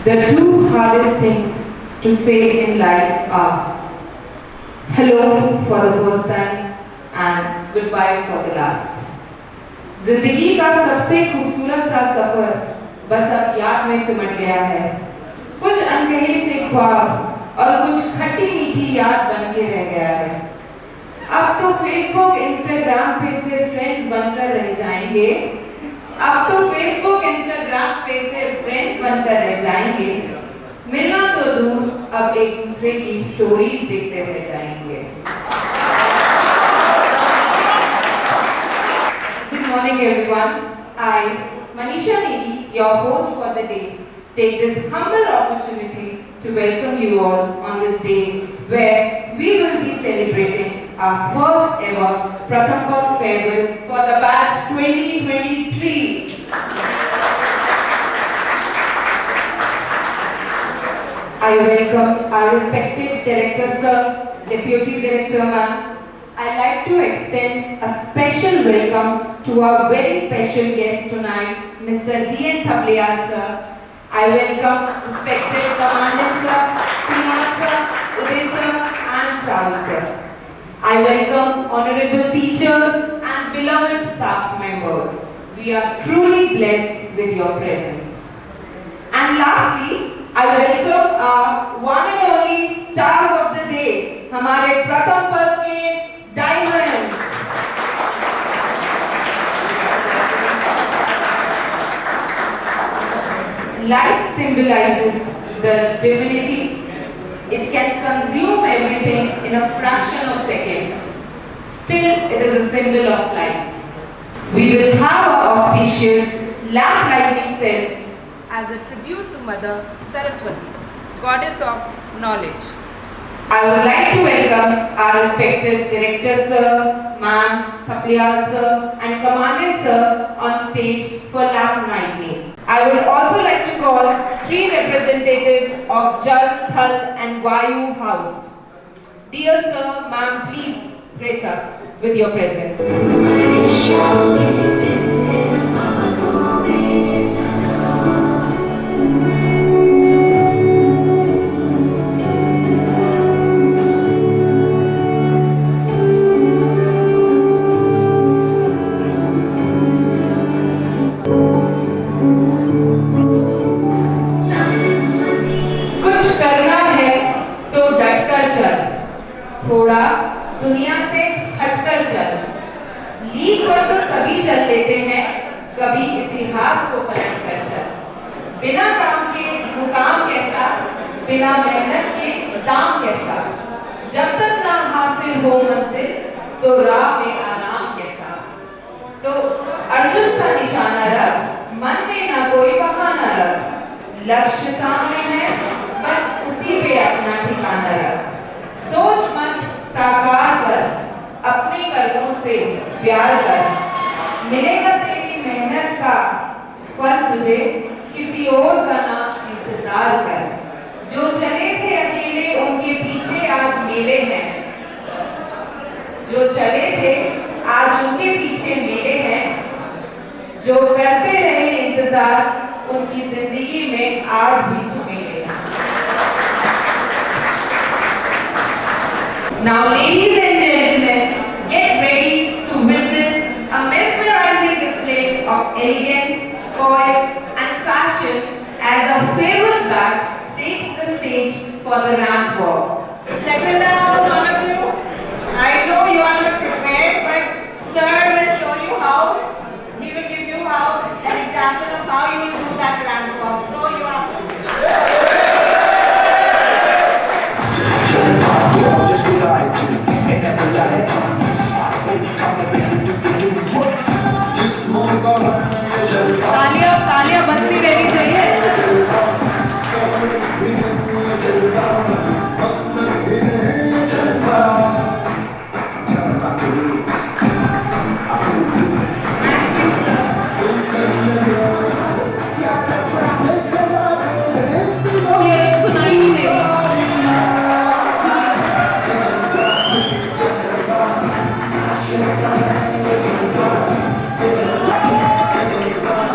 The two hardest things to say in life are hello for the first time and goodbye for the last. जिंदगी का सबसे खूबसूरत सा सफर बस अब याद में सिमट गया है। कुछ अनकही से ख्वाब और कुछ खट्टी मीठी याद बन के रह गया है। अब तो फेसबुक इंस्टाग्राम पे सिर्फ फ्रेंड्स बनकर रह जाएंगे। अब तो फेसबुक इंस्टाग्राम पे सिर्फ फ्रेंड्स बनकर रह जाएंगे। मिलना तो दूर, अब एक दूसरे की स्टोरीज देखते रह जाएंगे। Good morning everyone. I, Manisha Negi, your host for the day, take this humble opportunity to welcome you all on this day where we will be celebrating our first ever Pratham Parv farewell for the batch 2023. I welcome our respected director sir, deputy director ma'am. I'd like to extend a special welcome to our very special guest tonight, Mr. D.N. Thapliyal sir. I welcome respected Commandant sir, Srinivas sir, Uday sir and Sahil sir. I welcome honorable teachers and beloved staff members. We are truly blessed with your presence. And lastly, I welcome our one and only stars of the day, हमारे प्रथम पर्व के diamonds. Light symbolizes the divinity. It can consume everything in a fraction of a second. Still, it is a symbol of life. We will have our auspicious lamp lighting ceremony as a tribute to Mother Saraswati, goddess of knowledge. I would like to welcome our respected director sir, ma'am, Thapliyal sir and Commandant sir on stage for lamp lighting. I would also like to call three representatives of Jal, Thal and Vayu House. Dear sir, ma'am, please grace us with your presence. थोड़ा दुनिया से हटकर चल। Leak पर तो सभी चल लेते हैं, कभी इतिहास को पलट कर चल। बिना काम के मुकाम कैसा, बिना मेहनत के दाम कैसा। जब तक ना हासिल हो मंजिल, तो राह में आराम कैसा। तो अर्जुन सा निशाना रख, मन में ना कोई बहाना रख। लक्ष्य सामने है, बस उसी पे अपना ठिकाना रख। सोच मत साकार कर, अपने कर्मों से प्यार कर। मिलेगा तेरी मेहनत का फल तुझे, किसी और का ना इंतजार कर। जो चले थे अकेले उनके पीछे आज मेले हैं। जो चले थे आज उनके पीछे मेले हैं। जो करते रहे इंतजार उनकी जिंदगी में आज भी झमेले। Now, ladies and gentlemen, get ready to witness a mesmerizing display of elegance, poise, and fashion as a favorite batch takes the stage for the ramp walk. Settle down, all of you. I know you are not prepared, but sir will show you how. He will give you an example of how you will do that ramp walk. So you are. तालियां बजती रहनी चाहिए।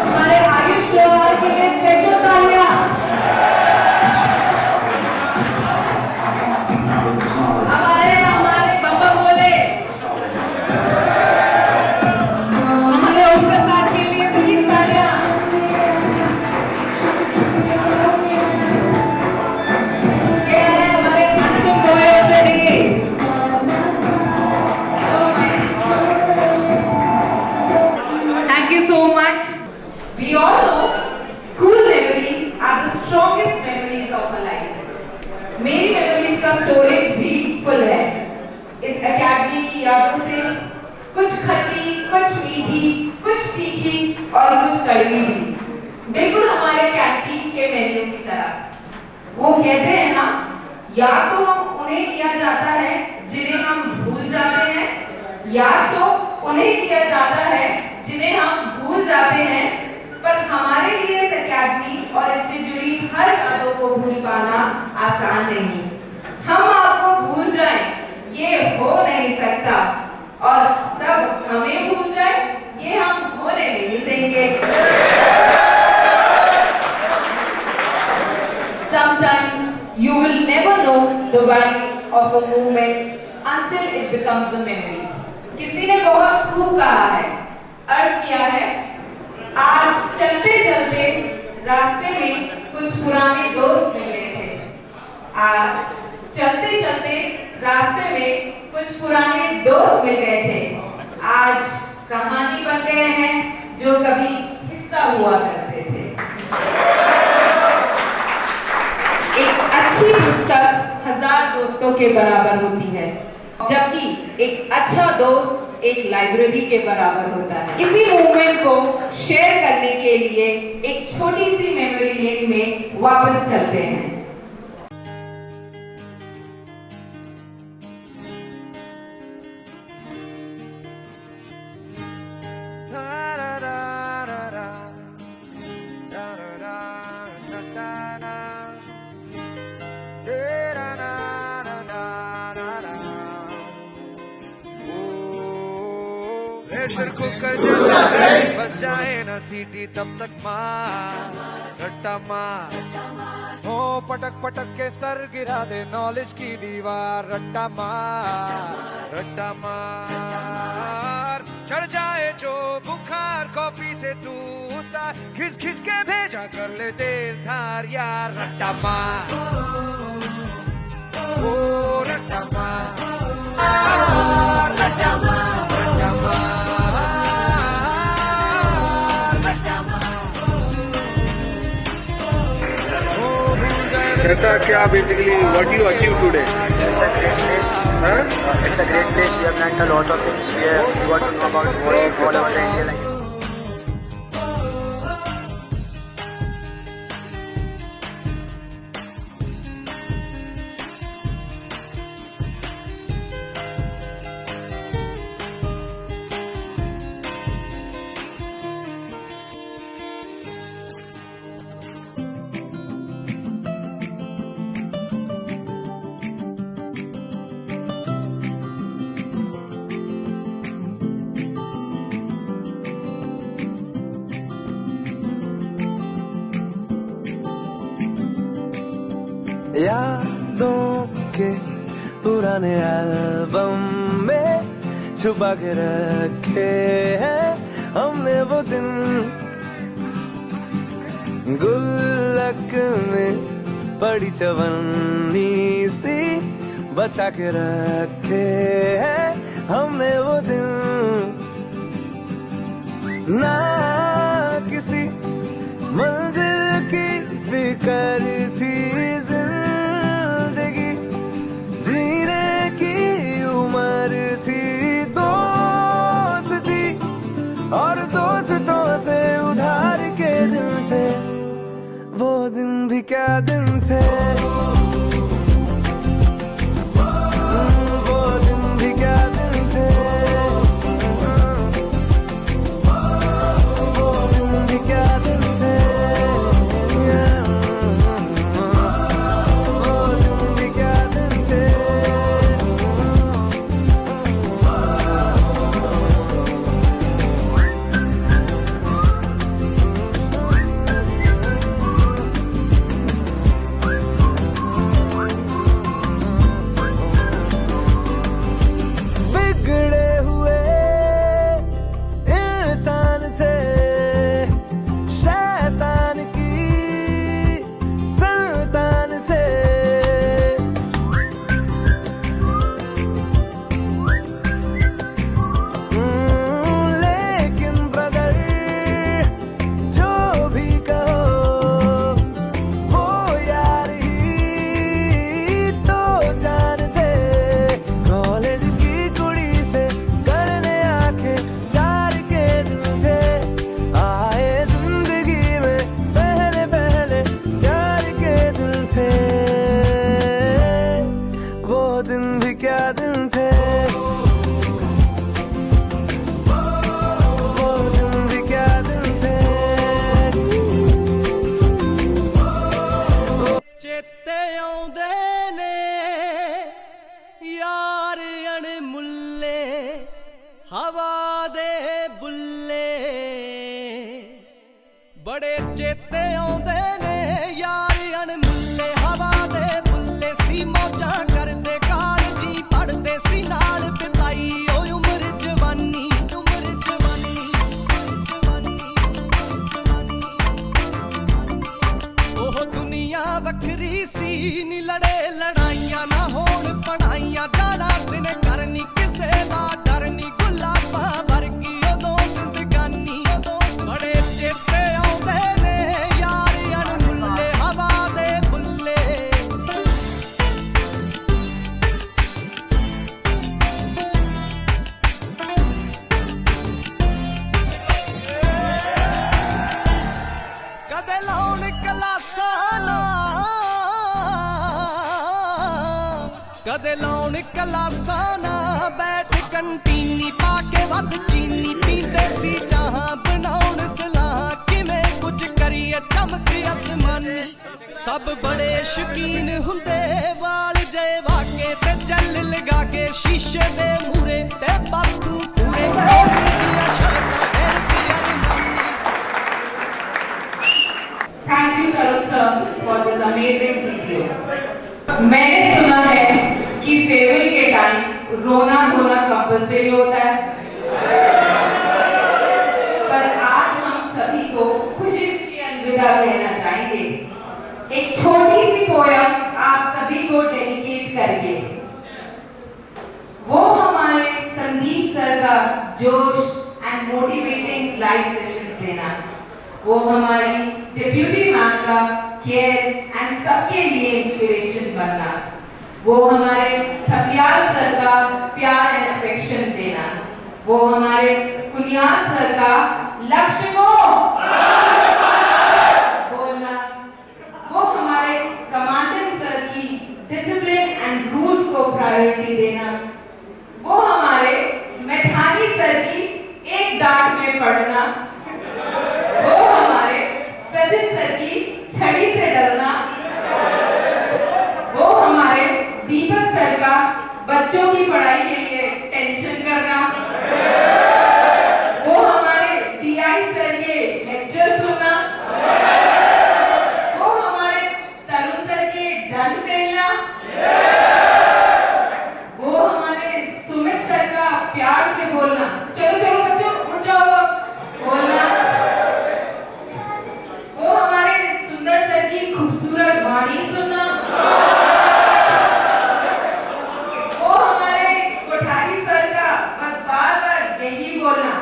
हमारे आयुष लोहार के लिए special तालियां। कुछ खट्टी, कुछ मीठी, कुछ तीखी और कुछ कड़वी भी, बिल्कुल हमारे कैंटीन के मेन्यू की तरह। वो कहते हैं ना, याद तो हम उन्हें किया जाता है जिन्हें हम भूल जाते हैं, याद तो उन्हें किया जाता है जिन्हें हम भूल जाते हैं, पर हमारे लिए इस अकेडमी और इससे जुड़ी हर यादों को भूल पाना आसान नहीं। हम आपको भूल जाएं, ये हो नहीं सकता, और सब हमें भूल जाए, ये हम होने नहीं देंगे। Sometimes you will never know the value of a moment until it becomes a memory. किसी ने बहुत खूब कहा है, अर्ज किया है, आज चलते चलते रास्ते में कुछ पुराने दोस्त मिल गए थे। आज चलते चलते रास्ते में कुछ पुराने दोस्त मिल गए थे। आज कहानी बन गए हैं जो कभी हिस्सा हुआ करते थे। एक अच्छी पुस्तक 1000 दोस्तों के बराबर होती है, जबकि एक अच्छा दोस्त एक लाइब्रेरी के बराबर होता है। इसी मूवमेंट को शेयर करने के लिए एक छोटी सी मेमोरी लेन में वापस चलते हैं। प्रेशर कुकर जब बच जाए ना सीटी तब तक मार रट्टा मार हो, पटक पटक के सर गिरा दे नॉलेज की दीवार। रट्टा मार चढ़ जाए जो बुखार कॉफी से तू उतार, खिस खिस के भेजा कर ले तेज धार यार। रट्टा मार ओ रट्टा मार रट्टा मार कैसा क्या basically what you achieved today? It's a great place. It's a great place. We have learned a lot of things. We got to know about world, all about the India life. यादों के पुराने album में छुपा के रखे हैं हमने वो दिन, गुल्लक में पड़ी चवन्नी सी बचा के रखे हैं हमने वो दिन। ना किसी मंजिल की फिक्र थी, जिंदगी जीने की उम्र थी, दोस्ती और दोस्तों से उधार के दिन थे, वो दिन भी क्या दिन थे, वो दिन भी क्या दिन थे, वो दिन भी क्या दिन थे, वो दिन भी क्या दिन थे। हवा दे बुल्ले बड़े चेते आउंदे ने यार अनमुल्ले हवा दे बुल्ले सी मौजां करदे कालजी पढ़दे सी नाल बिताई ओ उम्र जवानी ओह दुनिया वखरी सी नी लड़े लड़ाइयां ना होण पढ़ाइयां जाना दिन करनी किसे दा डरनी गुलाबा वर्गी उदों जिंदगानी बड़े चेते आउंदे ने यार अनमुल्ले हवा दे बुल्ले कदे लाउन कलासाना कदे लाउन कलासाना बैठ कंटीनी पाके वध चीनी पींदे सी जहां बनाउन सलाह किवें कुछ करिए चमक आसमानी सब बड़े शकीन हुंदे वाल जे वाके ते जल लगा के शीशे दे मूरे ते बातू पूरे दिया शर्तां फेरदी Armani Thank you, Tarun sir, for this amazing video. मैंने सुना है कि फेयरवेल के टाइम रोना धोना कंपल्सरी होता है, पर आज हम सभी को खुशी खुशी अलविदा कहना चाहेंगे। एक छोटी सी पोयम आप सभी को डेडिकेट करके। वो हमारे संदीप सर का जोश एंड मोटिवेटिंग लाइव सेशन देना, वो हमारी डिप्यूटी मैम का केयर एंड सबके लिए इंस्पिरेशन बनना, वो हमारे थपियाल सर का प्यार एंड अफेक्शन देना, वो हमारे कुनियाल सर का लक्ष्य को बोलना, वो हमारे कमांडेंट सर की डिसिप्लिन एंड रूल्स को प्रायोरिटी देना, वो हमारे मैथानी सर की एक डांट में पढ़ना, वो हमारे सचिन सर की छड़ी से डरना, वो हमारे दीपक सर का बच्चों की पढ़ाई के लिए टेंशन करना, वो हमारे डीआई सर के लेक्चर सुनना, वो हमारे तरुण सर के दंड खेलना, वो हमारे सुमित सर का प्यार से बोलना, चलो चलो बच्चों उठ जाओ बोलना, वो हमारे सुंदर सर की खूबसूरत वाणी सुनना, वो हमारे कोठारी सर का बस बार बार यही बोलना,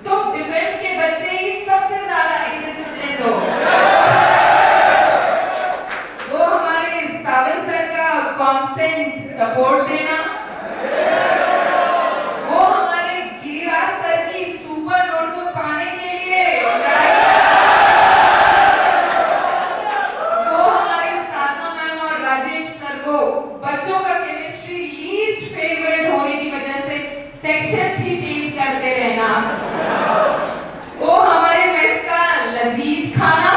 तुम डिफेंस के बच्चे ही सबसे ज्यादा इंडिसिप्लिन हो, वो हमारे सावंत सर का कांस्टेंट सपोर्ट देना, वो हमारे गिरिराज सर की सुपर नोटबुक पाने के लिए बच्चों का केमिस्ट्री लीस्ट फेवरेट होने की वजह से सेक्शंस ही चेंज करते रहना, वो हमारे मेस का लजीज खाना,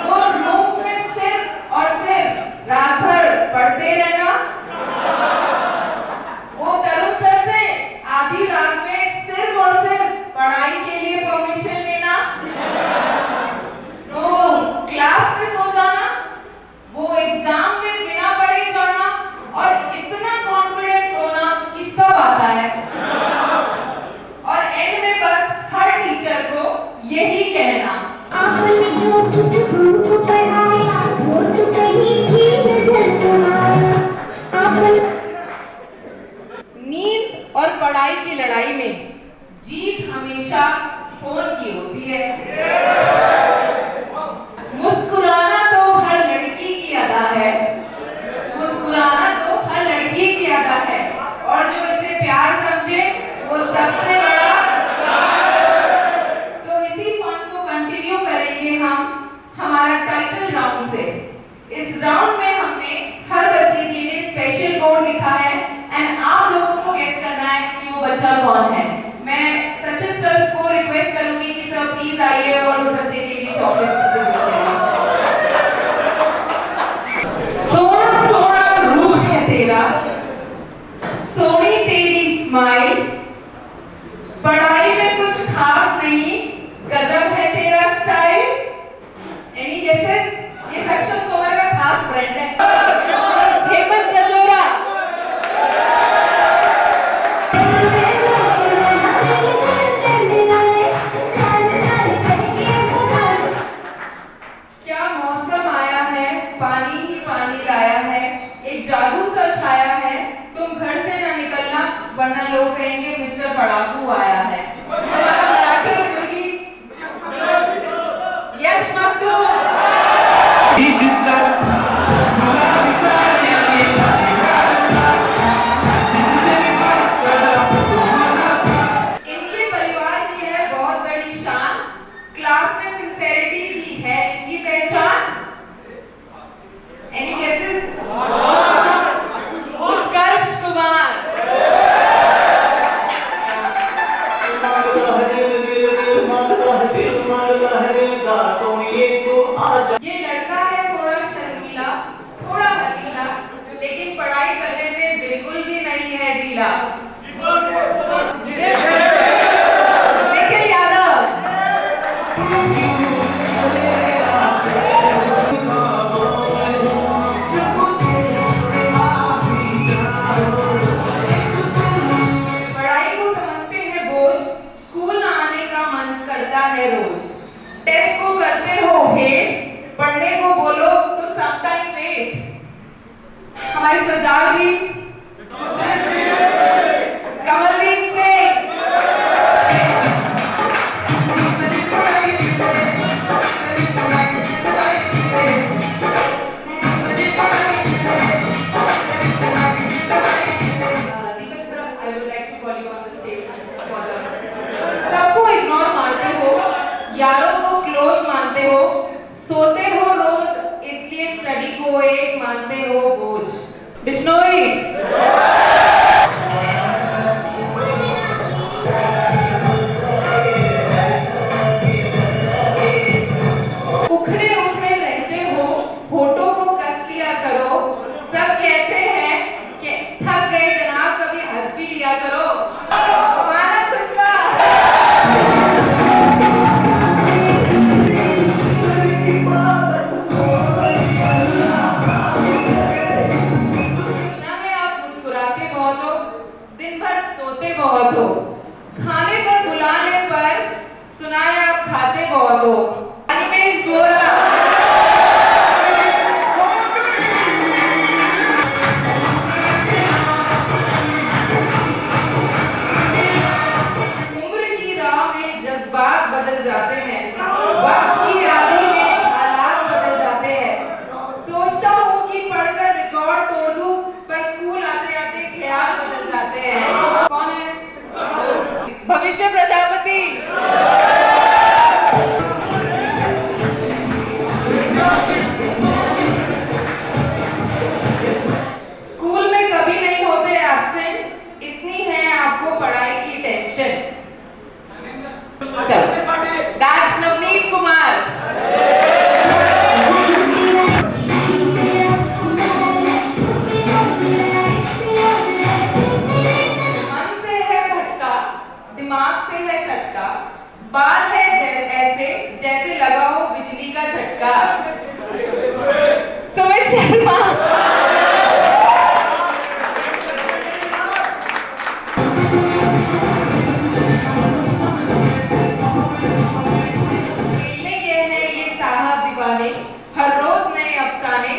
वो रूम्स में सिर्फ और सिर्फ रात भर पढ़ते रहना, वो तरुण सर से आधी रात में सिर्फ और सिर्फ पढ़ाई के लिए परमिशन लेना, वो क्लास में सो जाना, वो एग्जाम में बिना पढ़े जाना और इतना कॉन्फिडेंस होना कि सब आता है, और एंड में बस हर टीचर को यही कहना, आपने जो कुछ हमको पढ़ाया वो तो कहीं भी नजर तुम्हारा आपने नींद और पढ़ाई की लड़ाई में जीत हमेशा फोन की होती है, मुस्कुराना तो हर लड़की की अदा है, मुस्कुराना तो हर लड़की की अदा है, और जो इसे प्यार समझे वो सबसे बड़ा। तो इसी फन को कंटिन्यू करेंगे हम हमारा टाइटल राउंड से। इस राउंड में हमने हर बच्चे के लिए स्पेशल कोड लिखा है एंड आप लोगों को गेस करना है कि वो बच्चा कौन है। मैं सचिन सर को रिक्वेस्ट करूंगी कि सर प्लीज आइए और उस बच्चे के लिए चॉकलेट डिस्ट्रीब्यूट करें। सोना सोना रूप है तेरा, सोनी तेरी स्माइल, पढ़ाकू आया है। मराठी मुलगी यश मक्तू। इनके परिवार की है बहुत बड़ी शान, क्लास में सिंसेरिटी की है इनकी पहचान। Any guesses? उत्कर्ष कुमार। ये लड़का है थोड़ा शर्मीला, थोड़ा हठीला, लेकिन पढ़ाई करने में बिल्कुल भी नहीं है ढीला। निखिल यादव। पढ़ाई को समझते हैं बोझ, स्कूल न आने का मन करता है रोज। टेस्ट को करते हो हेट, पढ़ने को बोलो तो सम टाइम वेट। हमारे Sardar ji Kamaldeep Singh. Deepak sir, I would like to call you on the stage for the- सबको इग्नोर मारते हो, यारों को क्लोज मानते हो, सोते हो रोज इसलिए स्टडी को एक मानते हो बोझ। बिश्नोई। उखड़े उखड़े रहते हो, होठों को कस लिया करो। सब कहते हैं कि थक गए जनाब, कभी हंस भी लिया करो। हमारा खुशवा। सुना है आप मुस्कुराते बहुत हो, दिन भर सोते बहुत हो, खाने पर बुलाने पर सुना है आप खाते बहुत हो। अनिमेश गोरा। उम्र की राह में जज्बात बदल जाते हैं, वक्त की आंधी में हालात बदल जाते हैं। सोचता हूँ कि पढ़कर रिकॉर्ड तोड़ दूं, पर स्कूल आते आते ख्याल बदल जाते हैं। कौन है? भविष्य प्रजापति। स्कूल में कभी नहीं होते एब्सेंट, इतनी है आपको पढ़ाई की टेंशन। चलो, that's नवनीत कुमार। मन से है भटका, दिमाग से है सटका, बाल है ऐसे जैसे लगा हो बिजली का झटका। सुमित शर्मा। खेलने के हैं ये साहब दीवाने, हर रोज नए अफसाने,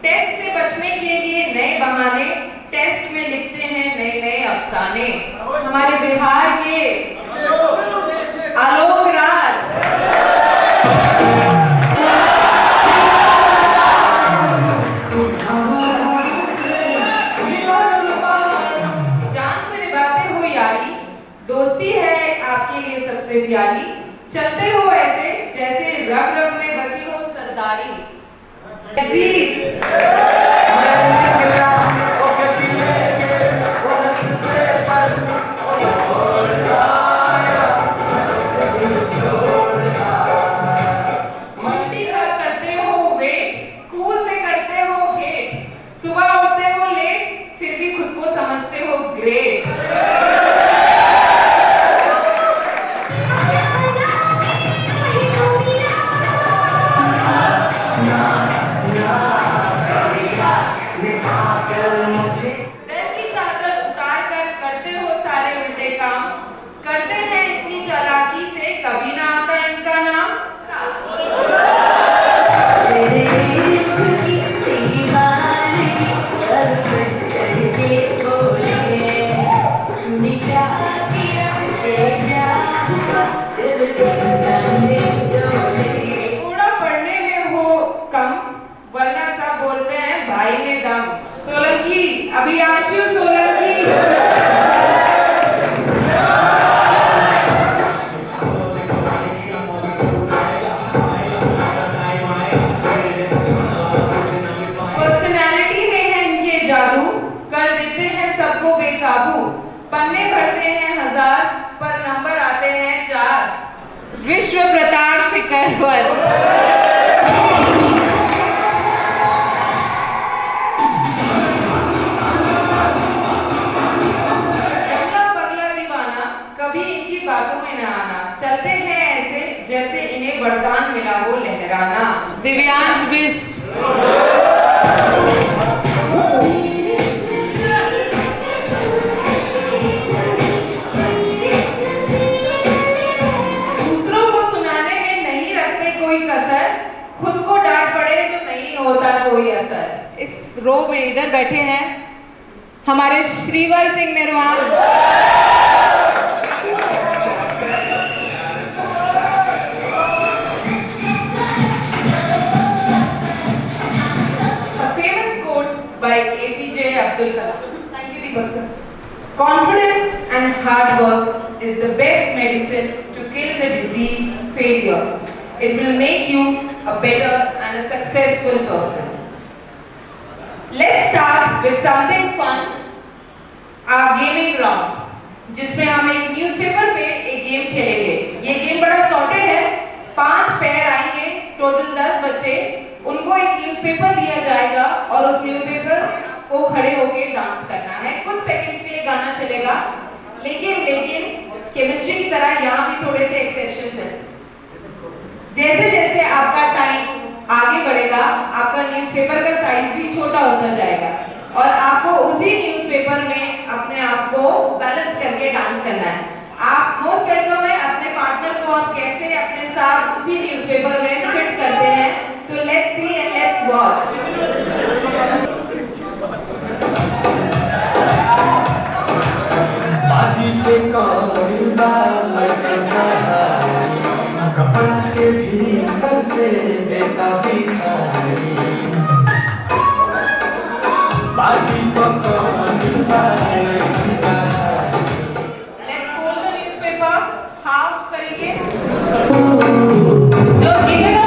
टेस्ट से बचने के लिए नए बहाने, टेस्ट में लिखते हैं नए नए अफसाने। हमारे बिहार के आलोक राज। जान से निभाते हो यारी, दोस्ती है आपके लिए सबसे प्यारी, चलते हो ऐसे जैसे रग रग में बसी हो सरदारी। जी छुट्टी का करते हो वेट, स्कूल से करते हो हेट, सुबह उठते हो लेट, फिर भी खुद को समझते हो ग्रेट। डर की चादर उतार कर करते हो सारे उल्टे काम, करते हैं इतनी चालाकी से कभी ना आता इनका नाम। क्या किया थोड़ा पढ़ने में हो कम, वरना सब बोलते हैं भाई में दम। सोलंकी, अभियाशु सोलंकी। पर्सनालिटी में है इनके जादू, कर देते हैं सबको बेकाबू। पन्ने भरते हैं 1000 पर नंबर आते हैं 4। विश्व प्रताप शिखरवर। पगला पगला दीवाना, कभी इनकी बातों में न आना। चलते हैं ऐसे जैसे इन्हें वरदान मिला हो लहराना। दिव्यांश बिष्ट। दूसरों को सुनाने में नहीं रखते कोई कसर, खुद को डांट पड़े तो नहीं होता कोई असर। इस रो में इधर बैठे हैं हमारे श्रीवर सिंह निर्वाण। By APJ Abdul Kalam. Thank you, Deepak sir. Confidence and hard work is the best medicine to kill the disease failure. It will make you a better and a successful person. Let's start with something fun, our gaming round, जिसमें हम एक newspaper पे एक game खेलेंगे। ये game बड़ा sorted है। 5 pair आएंगे, टोटल 10 बच्चे। उनको एक न्यूज़पेपर दिया जाएगा और उस न्यूज़पेपर को खड़े होकर डांस करना है। कुछ सेकंड्स के लिए गाना चलेगा, लेकिन केमिस्ट्री की तरह यहाँ भी थोड़े से एक्सेप्शंस हैं। जैसे जैसे आपका टाइम आगे बढ़ेगा, आपका न्यूज़पेपर का साइज भी छोटा होता जाएगा और आपको उसी न्यूज़पेपर में अपने आप को बैलेंस करके डांस करना है। आप मोस्ट वेलकम है। अपने पार्टनर को आप कैसे अपने साथ उसी न्यूज़पेपर में फिट करते हैं, तो let's see and let's watch. कपड़ा के भीतर से देता भिखारी, बाकी को let's fold the newspaper, half करेंगे। जो जीतेगा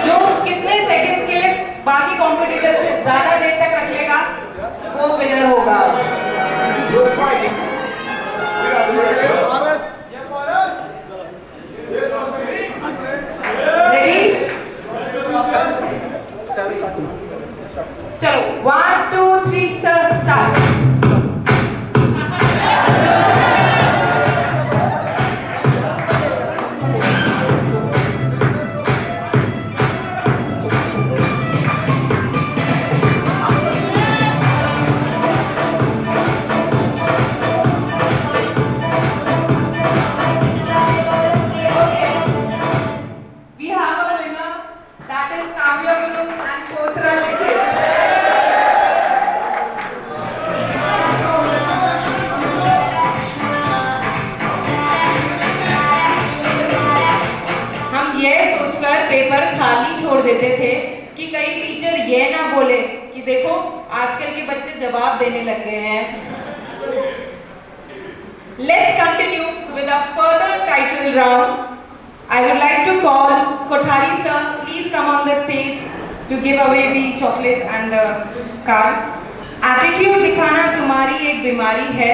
जो कितने सेकंड्स के लिए बाकी कॉम्पिटिटर से ज्यादा देर तक रखेगा वो विनर होगा। रेडी? चलो 1 2 3 स्टार्ट। पेपर खाली छोड़ देते थे कि कई टीचर ये ना बोले कि देखो आजकल के बच्चे जवाब देने लग गए हैं। Let's continue with a further title round. I would like to call Kothari sir, please come on the stage to give away the chocolates and the card. Attitude दिखाना तुम्हारी एक बीमारी है,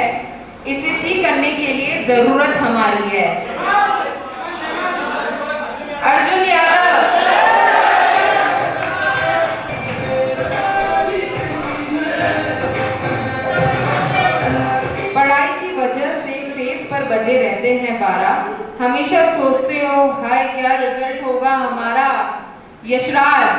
इसे ठीक करने के लिए जरूरत हमारी है। अर्जुन यादव। पढ़ाई की वजह से फेस पर बजे रहते हैं 12, हमेशा सोचते हो हाय क्या रिजल्ट होगा हमारा। यशराज।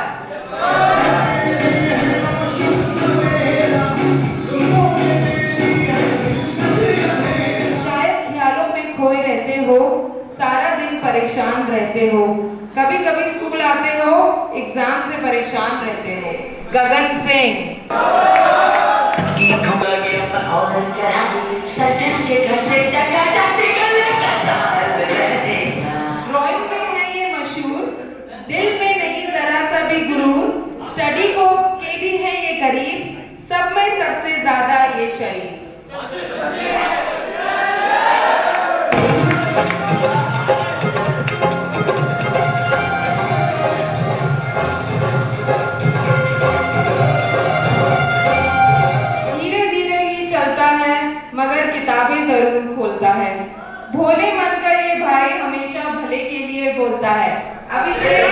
शायद ख्यालों में खोए रहते हो, सारा दिन परेशान रहते हो, कभी कभी स्कूल आते हो, एग्जाम से परेशान रहते हो। गगन सिंह। ड्राइंग में है ये मशहूर, दिल में नहीं जरा सा भी गुरूर, स्टडी को के भी है ये गरीब, सब में सबसे ज्यादा ये शरीफ। धीरे धीरे ही चलता है मगर किताबें जरूर खोलता है, भोले मन का ये भाई हमेशा भले के लिए बोलता है। अभिषेक।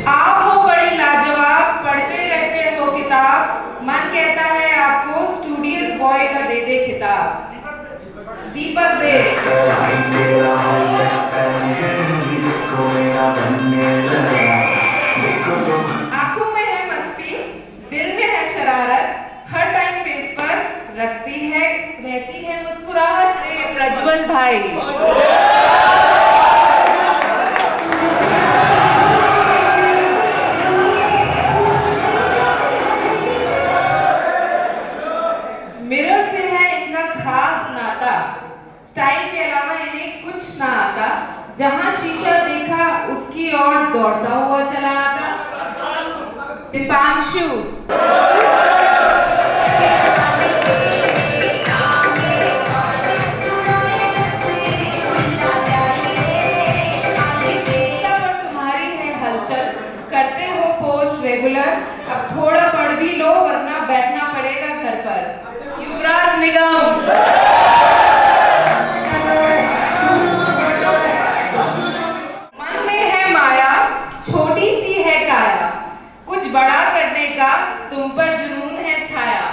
आप हो बड़ी लाजवाब, पढ़ते रहते हो किताब, मन कहता है आपको स्टूडियस बॉय का दे दे खिताब। दीपक देव। आंखों में है मस्ती, दिल में है शरारत, हर टाइम फेस पर रहती है मुस्कुराहट। प्रज्वल भाई। मिरर से है इनका खास नाता, स्टाइल के अलावा इन्हें कुछ ना आता, जहां शीशा देखा उसकी ओर दौड़ता हुआ चला आता। दीपांशु। तुम्हारी है हलचल, करते हो पोस्ट रेगुलर, अब थोड़ा पढ़ भी लो वरना बैठना पड़ेगा घर पर। युवराज निगम। मन में है माया, छोटी सी है काया, कुछ बड़ा करने का तुम पर जुनून है छाया।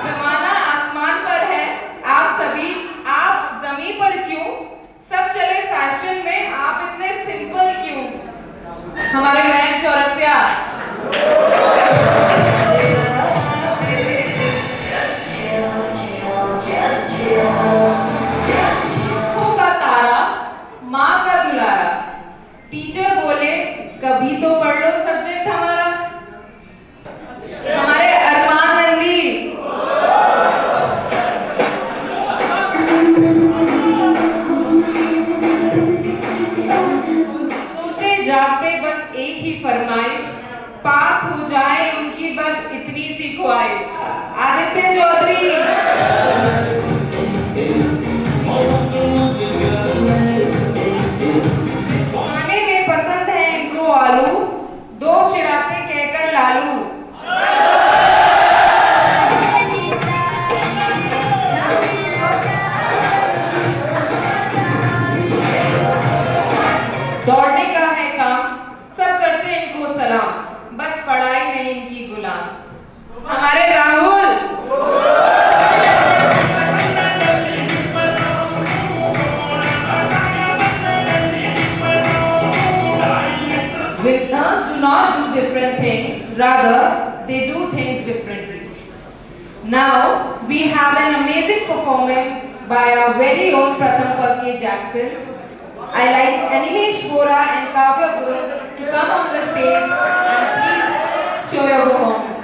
जमाना आसमान पर है, आप जमीन पर क्यों, सब चले फैशन में, आप इतने सिंपल क्यों। हमारे मयंक चौरसिया। माँ का दुलारा, टीचर बोले कभी तो पढ़ लो सब्जेक्ट हमारा। हमारे अरमान नंदी। सोते जागते बस एक ही फरमाइश, पास हो जाए उनकी बस इतनी सी ख्वाहिश। आदित्य चौधरी। आलू, दो चिढ़ाते कहकर लालू। दौड़ने का है काम, सब करते इनको सलाम, बस पढ़ाई नहीं इनकी गुलाम। हमारे Rahul. Winners do not do different things, rather they do things differently. Now we have an amazing performance by our very own Pratham Palke Jacksons. I like Animesh Bora and Kavya Guru to come on the stage and please show your performance.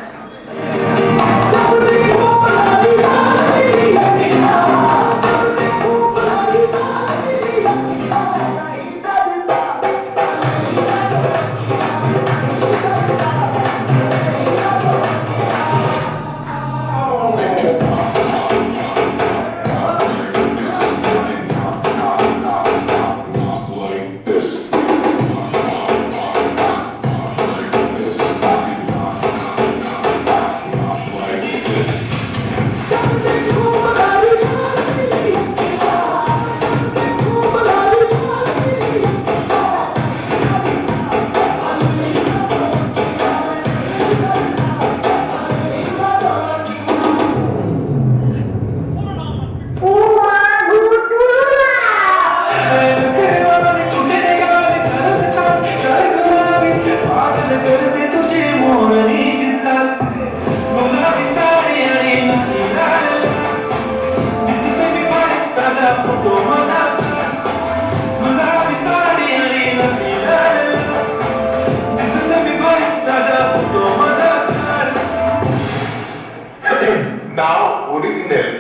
Now, original.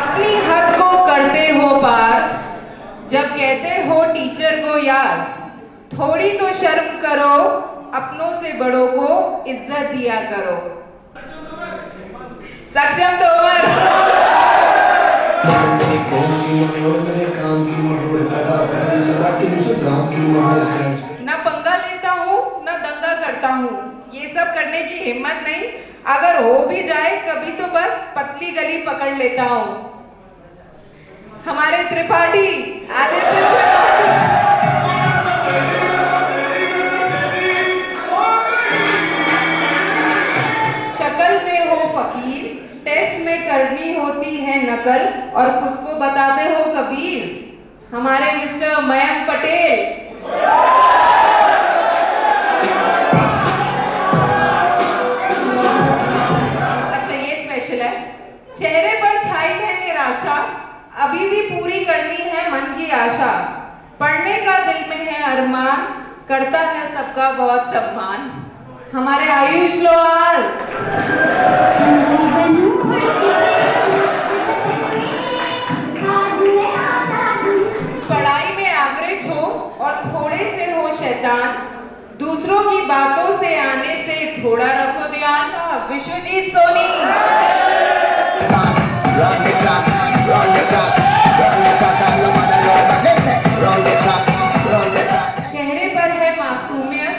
अपनी हद को करते हो पार, जब कहते हो teacher को यार, थोड़ी तो शर्म करो, अपनों से बड़ों को इज्जत दिया करो। सक्षम तोमर। न पंगा लेता हूँ न दंगा करता हूँ, ये सब करने की हिम्मत नहीं, अगर हो भी जाए कभी तो बस पतली गली पकड़ लेता हूँ। हमारे त्रिपाठी आदित्य त्रिपाठी। शक्ल में हो फकीर, टेस्ट में करनी होती है नकल और खुद को बताते हो कबीर। हमारे मिस्टर मयंक पटेल। अच्छा ये स्पेशल है। चेहरे पर छाई है निराशा, अभी भी पूरी करनी है मन की आशा। पढ़ने का दिल में है अरमान, करता है सबका बहुत सम्मान। हमारे आयुष लोहार। पढ़ाई में एवरेज हो और थोड़े से हो शैतान, दूसरों की बातों से आने से थोड़ा रखो ध्यान। विश्वजीत सोनी। चेहरे पर है मासूमियत,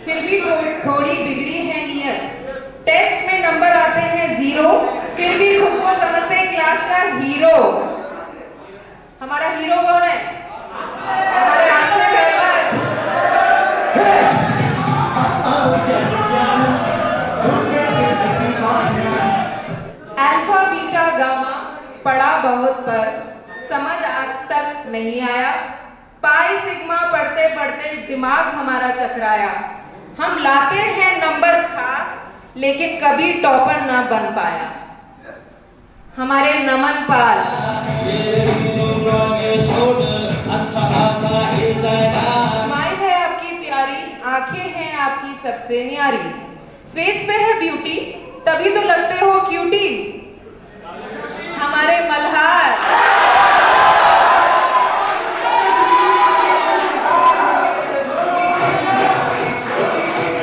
फिर भी थोड़ी बिगड़ी है नियत। टेस्ट में नंबर आते हैं 0, फिर भी खुद को समझते हैं क्लास का हीरो। हमारा हीरो कौन है? हमारे Asif Ahmed. Alpha beta gamma पढ़ा बहुत पर समझ आज तक नहीं आया। पाई सिग्मा पढ़ते पढ़ते दिमाग हमारा चकराया। हम लाते हैं नंबर खास लेकिन कभी टॉपर ना बन पाया। हमारे नमन पाल। स्माइल है आपकी प्यारी, आंखें हैं आपकी सबसे न्यारी। फेस पे है ब्यूटी, तभी तो लगते हो क्यूटी। हमारे मल्हार।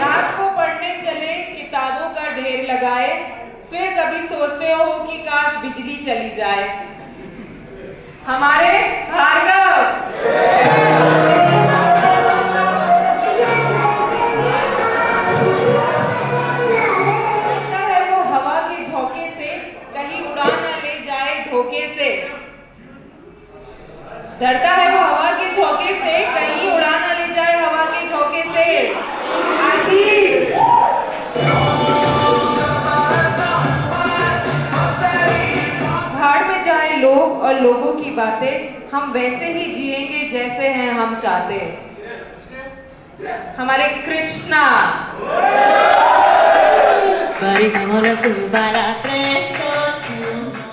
रात को पढ़ने चले ढेर लगाए, फिर कभी सोचते हो कि काश बिजली चली जाए। हमारे भार्गव है वो हवा के झोंके से, कहीं उड़ा न ले जाए धोखे से। डरता है वो हवा के झोंके से, कहीं उड़ा न ले जाए हवा के झोंके से। आशीष भाड़ में जाए लोग और लोगों की बातें, हम वैसे ही जिएंगे जैसे हैं हम चाहते। हमारे कृष्णा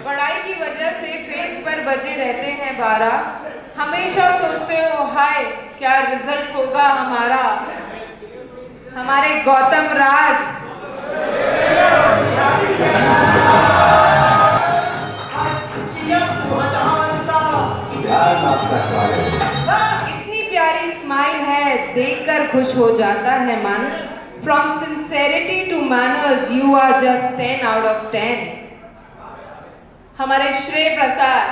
पढ़ाई की वजह से फेस पर बजे रहते हैं 12, हमेशा सोचते हो हाय क्या रिजल्ट होगा हमारा। हमारे गौतम राज इतनी प्यारी स्माइल है, देखकर खुश हो जाता है मन। From sincerity to manners, you are just 10 out of 10. हमारे श्रेय प्रसाद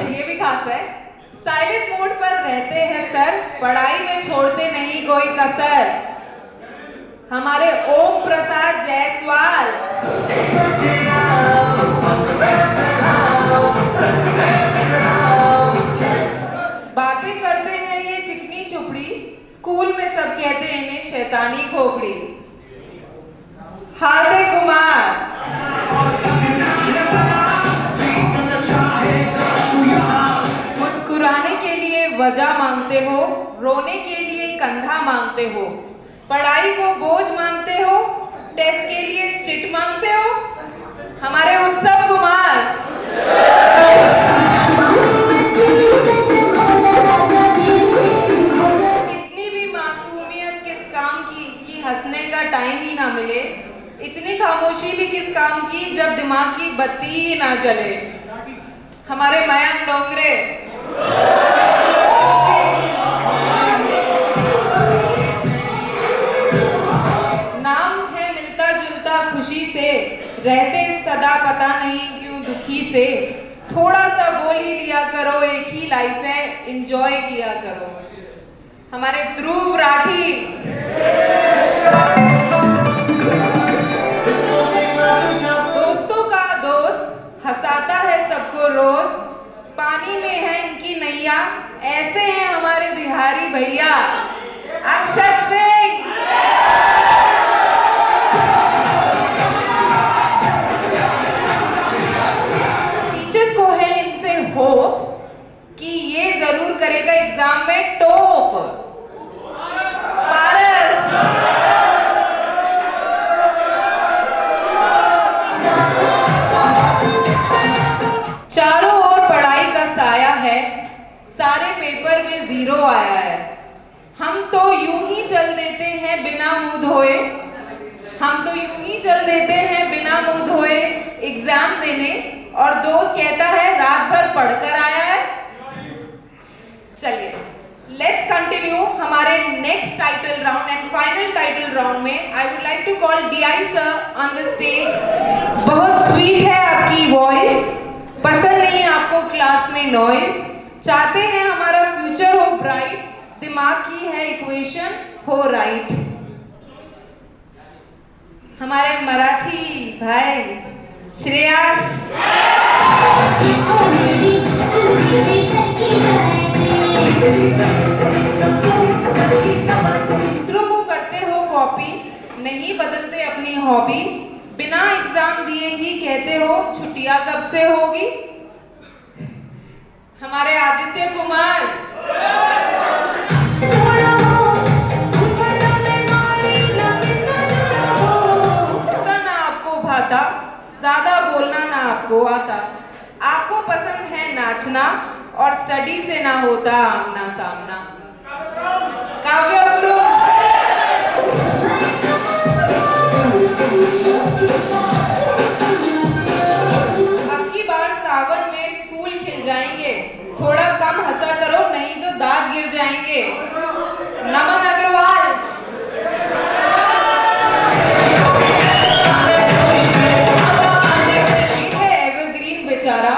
ये भी खास है। साइलेंट मोड पर रहते हैं सर, पढ़ाई में छोड़ते नहीं कोई कसर। हमारे ओम प्रसाद जायसवाल बातें करते हैं ये चिकनी चुपड़ी, स्कूल में सब कहते हैं इन्हें शैतानी खोपड़ी। हार्दिक कुमार मुस्कुराने के लिए वजह मांगते हो, रोने के लिए कंधा मांगते हो, पढ़ाई को बोझ मांगते हो, टेस्ट के लिए चिट मांगते हो। हमारे उत्सव कुमार इतनी भी मासूमियत किस काम की कि हंसने का टाइम ही ना मिले, इतनी खामोशी भी किस काम की जब दिमाग की बत्ती ही ना जले। हमारे मयंक डोंगरे नाम है मिलता जुलता खुशी से, रहते सदा पता नहीं क्यों दुखी से। थोड़ा सा बोल ही लिया करो, एक ही लाइफ है एंजॉय किया करो। हमारे ध्रुव राठी दोस्तों का दोस्त, हंसाता है सबको रोज, पानी में है इनकी नैया, ऐसे हैं हमारे बिहारी भैया। अक्षत सिंह टीचर्स को है इनसे होप कि ये जरूर करेगा एग्जाम में टॉप। पारस चारों ओर पढ़ाई का साया है, सारे पेपर में 0 आया है। हम तो यूं ही चल देते हैं बिना मुंह धोए, हम तो यूं ही चल देते हैं बिना मुंह धोए एग्जाम देने, और दोस्त कहता है रात भर पढ़कर आया है। चलिए लेट्स कंटिन्यू हमारे next title round and final title round में। I would like to call DI sir on the stage. बहुत स्वीट है आपकी वॉइस, पसंद नहीं आपको क्लास में नॉइज, चाहते हैं हमारा फ्यूचर हो ब्राइट, दिमाग की है इक्वेशन हो राइट। हमारे मराठी भाई श्रेयास दूसरों को करते हो कॉपी, नहीं बदलते अपनी हॉबी, बिना एग्जाम दिए ही कहते हो छुट्टियां कब से होगी। हमारे आदित्य कुमार ना आपको भाता, ज्यादा बोलना ना आपको आता, आपको पसंद है नाचना और स्टडी से ना होता आमना सामना। काव्य गुरु अब की बार सावन में फूल खिल जाएंगे, थोड़ा कम हंसा करो नहीं तो दांत गिर जाएंगे। नमन अग्रवाल, ये है एवरग्रीन बेचारा,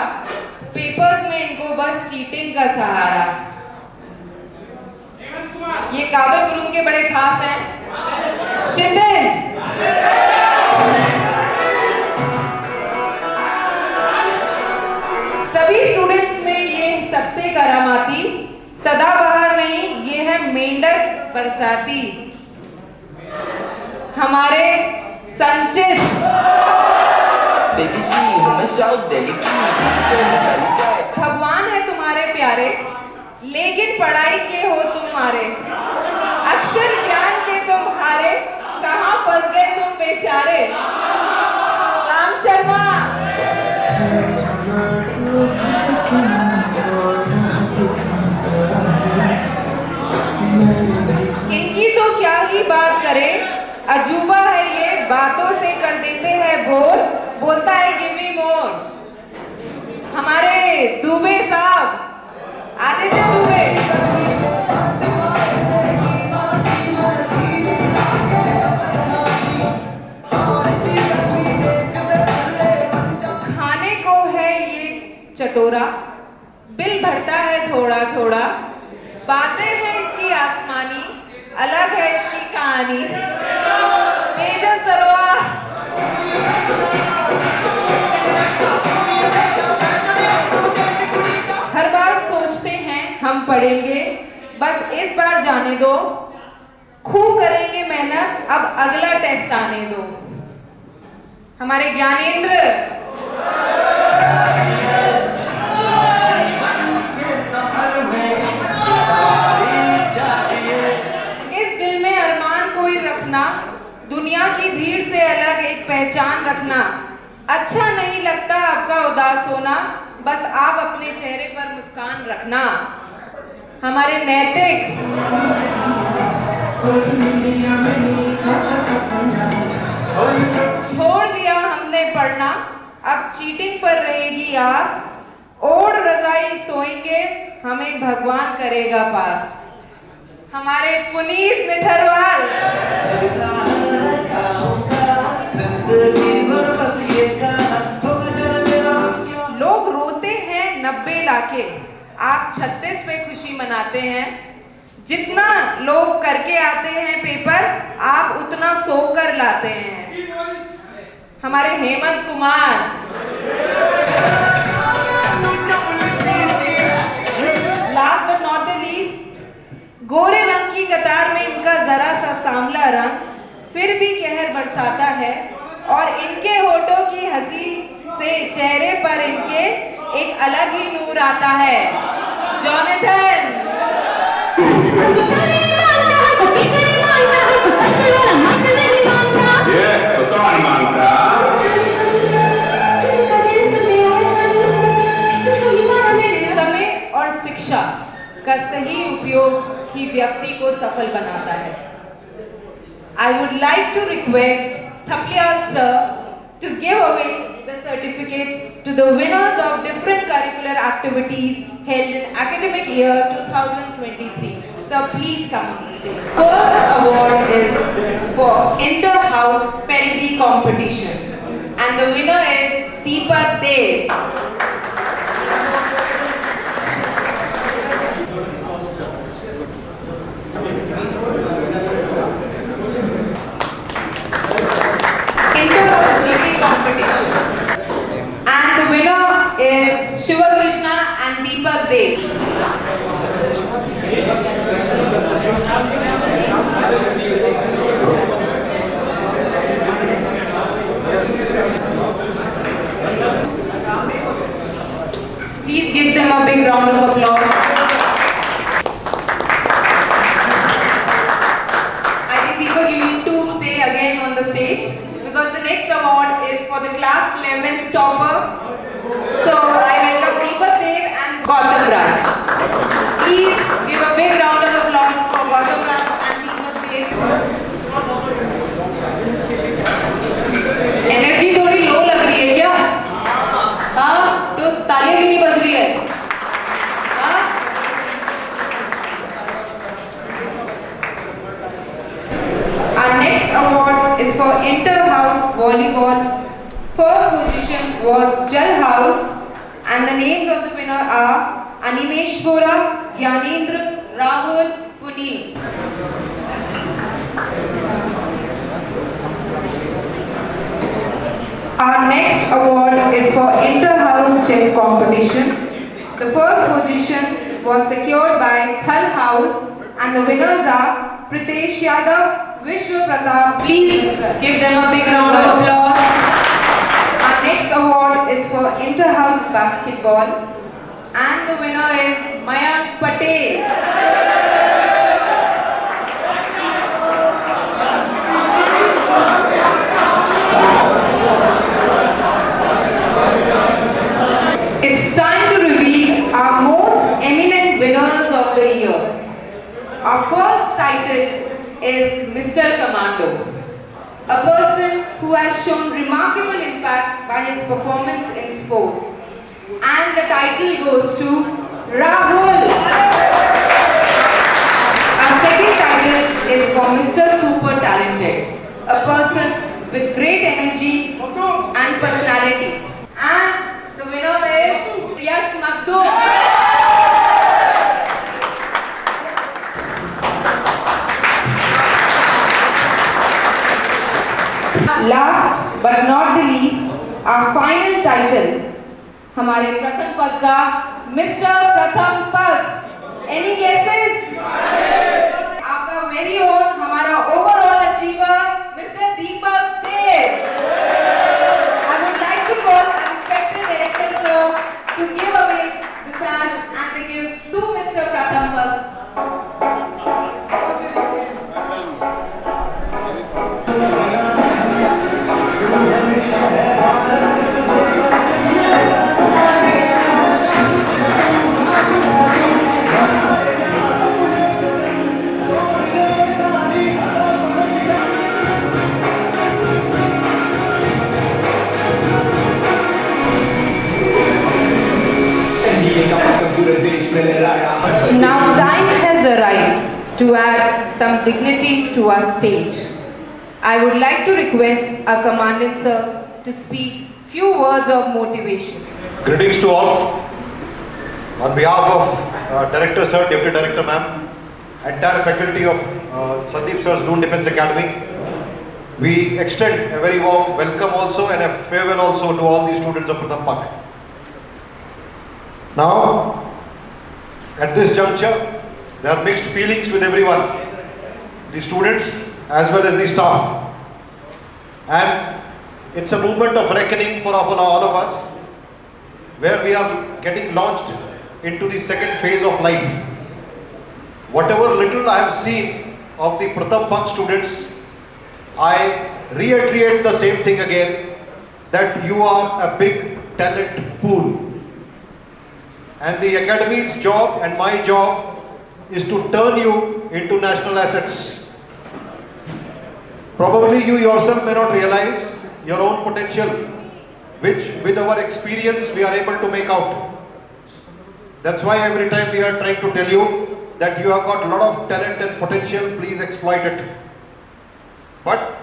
पेपर्स में इनको बस चीटिंग का सहारा। ये काव्य गुरु के बड़े खास हैं, क्षितिज। सभी स्टूडेंट्स में ये सबसे करामाती, सदाबहार नहीं, ये है मेंढक बरसाती। हमारे संचित भगवान है तुम्हारे प्यारे, लेकिन पढ़ाई के हो तुम मारे, अक्षर ज्ञान के तुम हारे, कहाँ फंस गए तुम बेचारे। राम शर्मा, इनकी तो क्या ही बात करे, अजूबा है ये, बातों से कर देते हैं बोर, बोलता है गिव मी मोर। हमारे दुबे साहब, आदित्य दुबे, खाने को है ये चटोरा, बिल भरता है थोड़ा थोड़ा, बातें हैं इसकी आसमानी, अलग है इसकी कहानी। तेजस सरवा, हर बार सोचते हैं हम पढ़ेंगे, बस इस बार जाने दो, खूब करेंगे मेहनत, अब अगला टेस्ट आने दो। हमारे ज्ञानेंद्र, इस दिल में अरमान कोई रखना, दुनिया की भीड़ से अलग एक पहचान रखना, अच्छा नहीं लगता आपका उदास होना, बस आप अपने चेहरे पर मुस्कान रखना। हमारे नैतिक, छोड़ दिया हमने पढ़ना, अब चीटिंग पर रहेगी आस, ओढ़ रजाई सोएंगे, हमें भगवान करेगा पास। हमारे पुनीत निठरवाल, लोग रोते हैं 90 लाके, आप 36 पे खुशी मनाते हैं, जितना लोग करके आते हैं पेपर, आप उतना सो कर लाते हैं। हमारे Hemant Kumar, last but not the least, गोरे रंग की कतार में इनका जरा सा सांवला रंग फिर भी कहर बरसाता है, और इनके होठों की हंसी से चेहरे पर इनके एक अलग ही नूर आता है। जॉनथन, समय और शिक्षा का सही उपयोग ही व्यक्ति को सफल बनाता है। I would like to request Thapliyal sir to give away the certificates to the winners of different curricular activities held in academic year 2023. Sir, please come on the stage. First award is for inter-house Spelling competition, and the winner is Deepak Dev. And the winner is Shiva Krishna and Deepak Dev. Please give them a big round of applause. I think Deepak, you need to stay again on the stage, because the next award is for the class 11th topper. So I welcome Deepak Dev and Gautam Raj. Please give a big round of applause for Gautam Raj and Deepak Dev. Energy थोड़ी लो लग रही है क्या? हाँ, तो तालियां भी नहीं बज रही है। हाँ? award is for inter-house volleyball. First position was Jal House, and the names of the winner are Animesh Bora, Gyanendra, Rahul, Puneet. Our next award is for inter-house chess competition. The first position was secured by Thal House, and the winners are Pritesh Yadav, Vishwa Pratap. Please give them a big round of applause. Our next award is for inter-house basketball, and the winner is Mayank Patel. It's time to reveal our most eminent winners of the year. Our first title is Mr. Commando, a person who has shown remarkable impact by his performance in sports. And the title goes to Rahul. Our second title is for Mr. Super Talented, a person with great energy and personality. And the winner is Yash Magdum. Last but not the least, our final title, हमारे प्रथम पद का mister प्रथम पद. Any guesses? आपका very own, हमारा overall achiever, Mr. Deepak Dev. I would like to call the respected director sir to give away the sash and to give to Mr. Pratham Pad. Now time has arrived to add some dignity to our stage. I would like to request our Commandant Sir to speak few words of motivation. Greetings to all. On behalf of Director Sir, Deputy Director Ma'am, entire faculty of Sandeep Sir's Noon Defence Academy, we extend a very warm welcome also and a farewell also to all the students of Pratham Pak. Now, at this juncture, there are mixed feelings with everyone, the students as well as the staff. And it's a movement of reckoning for all of us, where we are getting launched into the second phase of life. Whatever little I have seen of the Pratham Pak students, I reiterate the same thing again, that you are a big talent pool. And the academy's job and my job is to turn you into national assets. Probably you yourself may not realize your own potential, which with our experience we are able to make out. That's why every time we are trying to tell you that you have got a lot of talent and potential, please exploit it. But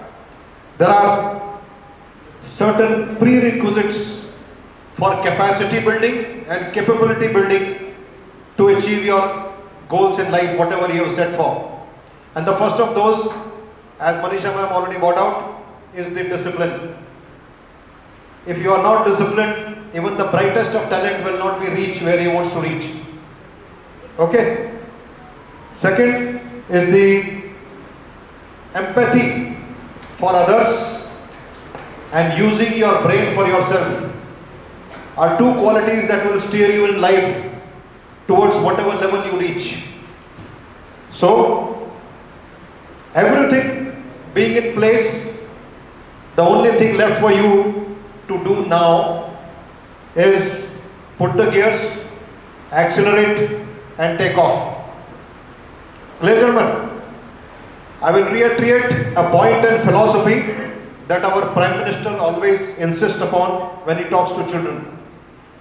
there are certain prerequisites for capacity building and capability building to achieve your goals in life, whatever you have set for. And the first of those, as Manisha ma'am already brought out, is the discipline. If you are not disciplined, even the brightest of talent will not be reached where he wants to reach. Okay? Second is the empathy for others and using your brain for yourself are two qualities that will steer you in life towards whatever level you reach. So, everything being in place, the only thing left for you to do now is put the gears, accelerate and take off. Clear, gentlemen? I will reiterate a point and philosophy that our Prime Minister always insists upon when he talks to children.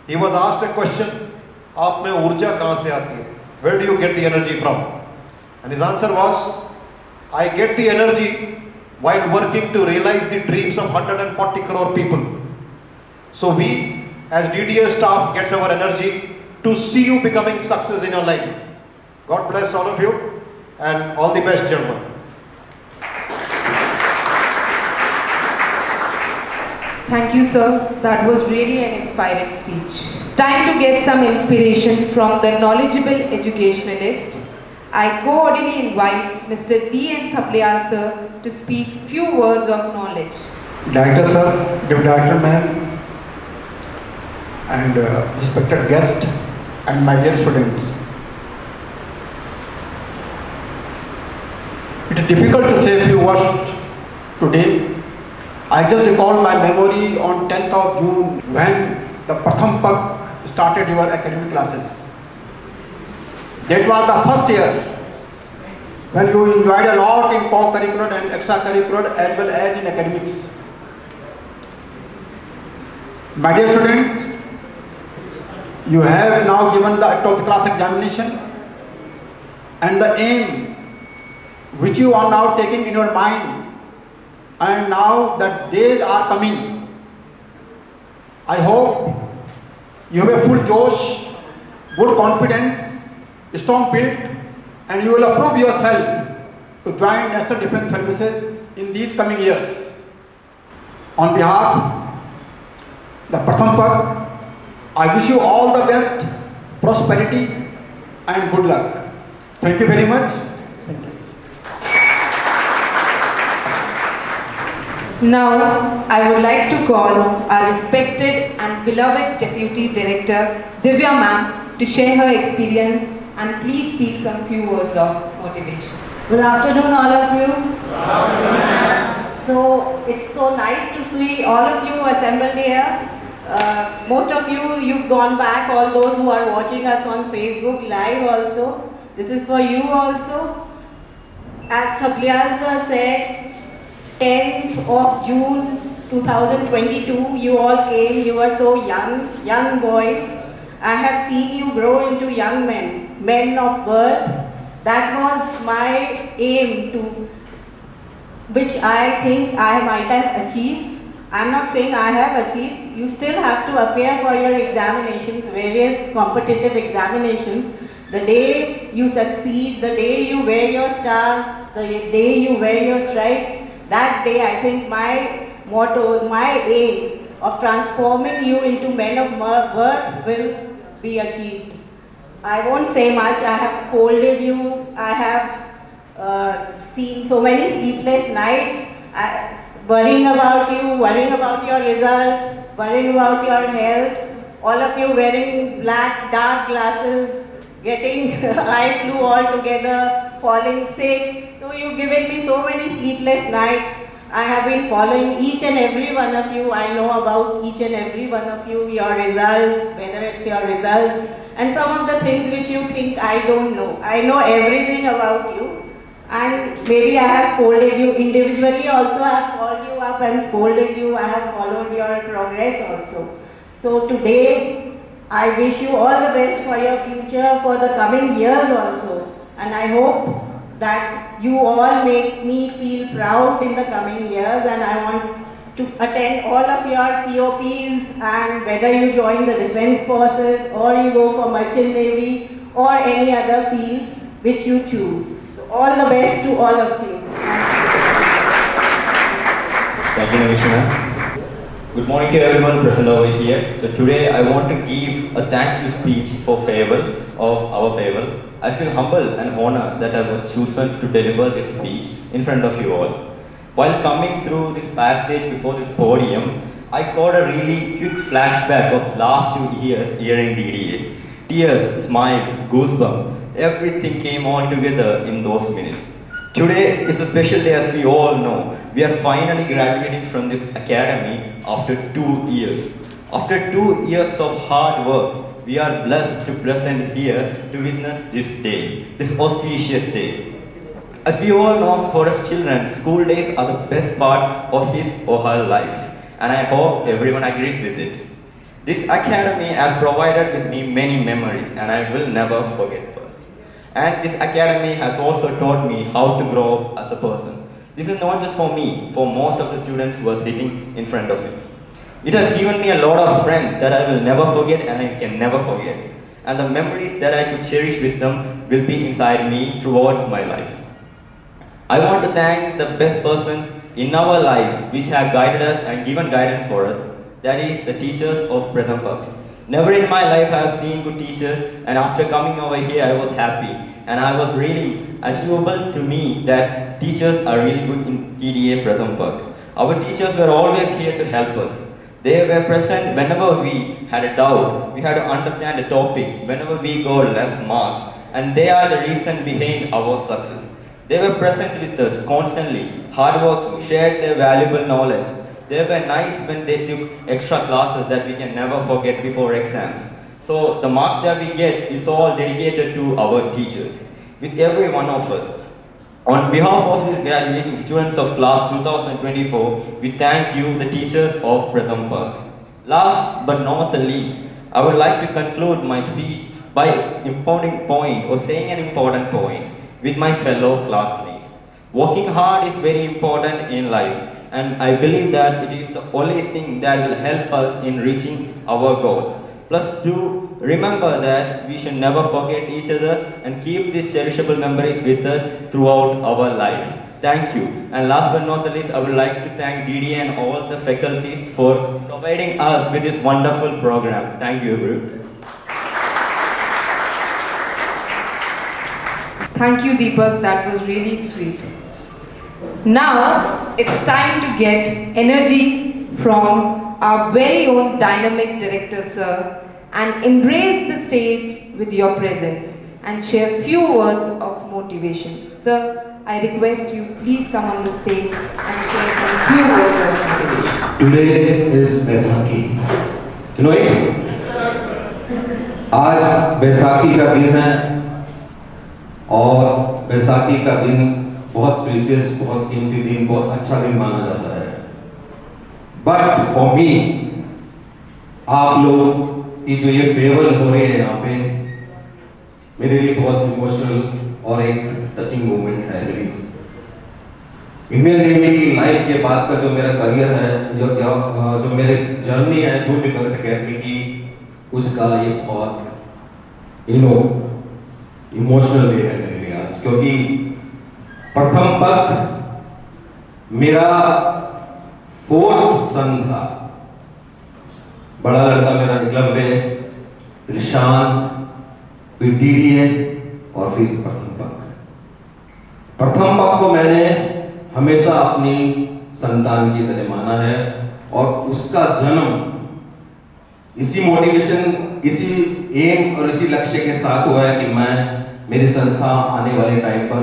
He was asked a question, "Aap mein urja kahan se aati hai? Where do you get the energy from?" And his answer was, "I get the energy while working to realize the dreams of 140 crore people. So we as DDA staff gets our energy to see you becoming success in your life. God bless all of you and all the best, gentlemen. Thank you, sir. That was really an inspiring speech. Time to get some inspiration from the knowledgeable educationalist. I cordially invite Mr. D.N. Thapliyal, sir, to speak few words of knowledge. Director sir, Deputy Director ma'am, and respected guest and my dear students. It is difficult to say a few words today. I just recall my memory on 10th of June when the Pratham Pak started your academic classes. That was the first year when you enjoyed a lot in co-curricular and extracurricular as well as in academics. My dear students, you have now given the 12th class examination, and the aim which you are now taking in your mind, and now the days are coming. I hope you have a full josh, good confidence, strong build, and you will approve yourself to join National Defence Services in these coming years. On behalf of the Pratham Pak, I wish you all the best, prosperity and good luck. Thank you very much. Thank you. Now, I would like to call our respected and beloved Deputy Director, Divya Ma'am, to share her experience and please speak some few words of motivation. Good afternoon, all of you. Good afternoon. So, it's so nice to see all of you assembled here. Most of you, you've gone back, all those who are watching us on Facebook Live also. This is for you also. As Thapliyal sir said, 10th of June 2022, you all came, you were so young boys. I have seen you grow into young men of worth. That was my aim which I think I might have achieved. I'm not saying I have achieved. You still have to appear for your examinations, various competitive examinations. The day you succeed, the day you wear your stars, the day you wear your stripes, that day I think my motto, my aim of transforming you into men of worth will be achieved. I won't say much. I have scolded you. I have seen so many sleepless nights worrying about you, worrying about your results, worrying about your health. All of you wearing black, dark glasses, getting eye flu altogether, falling sick. So you've given me so many sleepless nights. I have been following each and every one of you. I know about each and every one of you, your results, whether it's your results, and some of the things which you think I don't know. I know everything about you. And maybe I have scolded you individually also. I have called you up and scolded you. I have followed your progress also. So today, I wish you all the best for your future, for the coming years also. And I hope that you all make me feel proud in the coming years, and I want to attend all of your POPs, and whether you join the Defence Forces or you go for Merchant Navy or any other field which you choose. So all the best to all of you. Thank you, Navishna. Good morning to everyone present over here. So today I want to give a thank you speech for farewell of our farewell. I feel humble and honored that I was chosen to deliver this speech in front of you all. While coming through this passage before this podium, I got a really quick flashback of last 2 years here in DDA. Tears, smiles, goosebumps, everything came all together in those minutes. Today is a special day, as we all know. We are finally graduating from this academy after 2 years. After 2 years of hard work, we are blessed to present here to witness this day, this auspicious day. As we all know, for us children, school days are the best part of his or her life, and I hope everyone agrees with it. This academy has provided with me many memories, and I will never forget first. And this academy has also taught me how to grow up as a person. This is not just for me, for most of the students who are sitting in front of it. It has given me a lot of friends that I will never forget and I can never forget. And the memories that I could cherish with them will be inside me throughout my life. I want to thank the best persons in our life which have guided us and given guidance for us. That is the teachers of Pratham Pak. Never in my life I have seen good teachers, and after coming over here I was happy. And I was really achievable to me that teachers are really good in TDA Pratham Pak. Our teachers were always here to help us. They were present whenever we had a doubt, we had to understand a topic, whenever we got less marks, and they are the reason behind our success. They were present with us constantly, hardworking, shared their valuable knowledge. There were nights when they took extra classes that we can never forget before exams. So the marks that we get is all dedicated to our teachers, with every one of us. On behalf of these graduating students of class 2024, we thank you, the teachers of Pratham Pak. Last but not the least, I would like to conclude my speech by imparting point or saying an important point with my fellow classmates. Working hard is very important in life, and I believe that it is the only thing that will help us in reaching our goals. Plus, do remember that we should never forget each other and keep these cherishable memories with us throughout our life. Thank you. And last but not the least, I would like to thank DD and all the faculties for providing us with this wonderful program. Thank you, everyone. Thank you, Deepak. That was really sweet. Now, it's time to get energy from our very own dynamic director, sir, and embrace the stage with your presence and share few words of motivation. Sir, I request you please come on the stage and share some few words of motivation. Today is Baisakhi. You know it? आज बैसाखी का दिन है और बैसाखी का दिन बहुत precious, बहुत कीमती दिन, बहुत अच्छा दिन माना जाता है। बट फॉर मी, आप लोग की जो ये फेयरवेल हो रही है यहाँ पे, मेरे लिए बहुत इमोशनल और एक टचिंग मोमेंट है मेरी। इंडियन नेवी की लाइफ के बाद का जो मेरा करियर है, जो मेरे जर्नी है जून डिफेंस एकेडमी की, उसका ये बहुत इमोशनल डे है मेरे लिए आज, क्योंकि प्रथम पक मेरा 4th सन था। बड़ा लड़का मेरा एकलव्य, रिशान, फिर डीडीए और फिर प्रथम पक। प्रथम पक को मैंने हमेशा अपनी संतान की तरह माना है और उसका जन्म इसी मोटिवेशन, इसी एम और इसी लक्ष्य के साथ हुआ है कि मैं मेरी संस्था आने वाले टाइम पर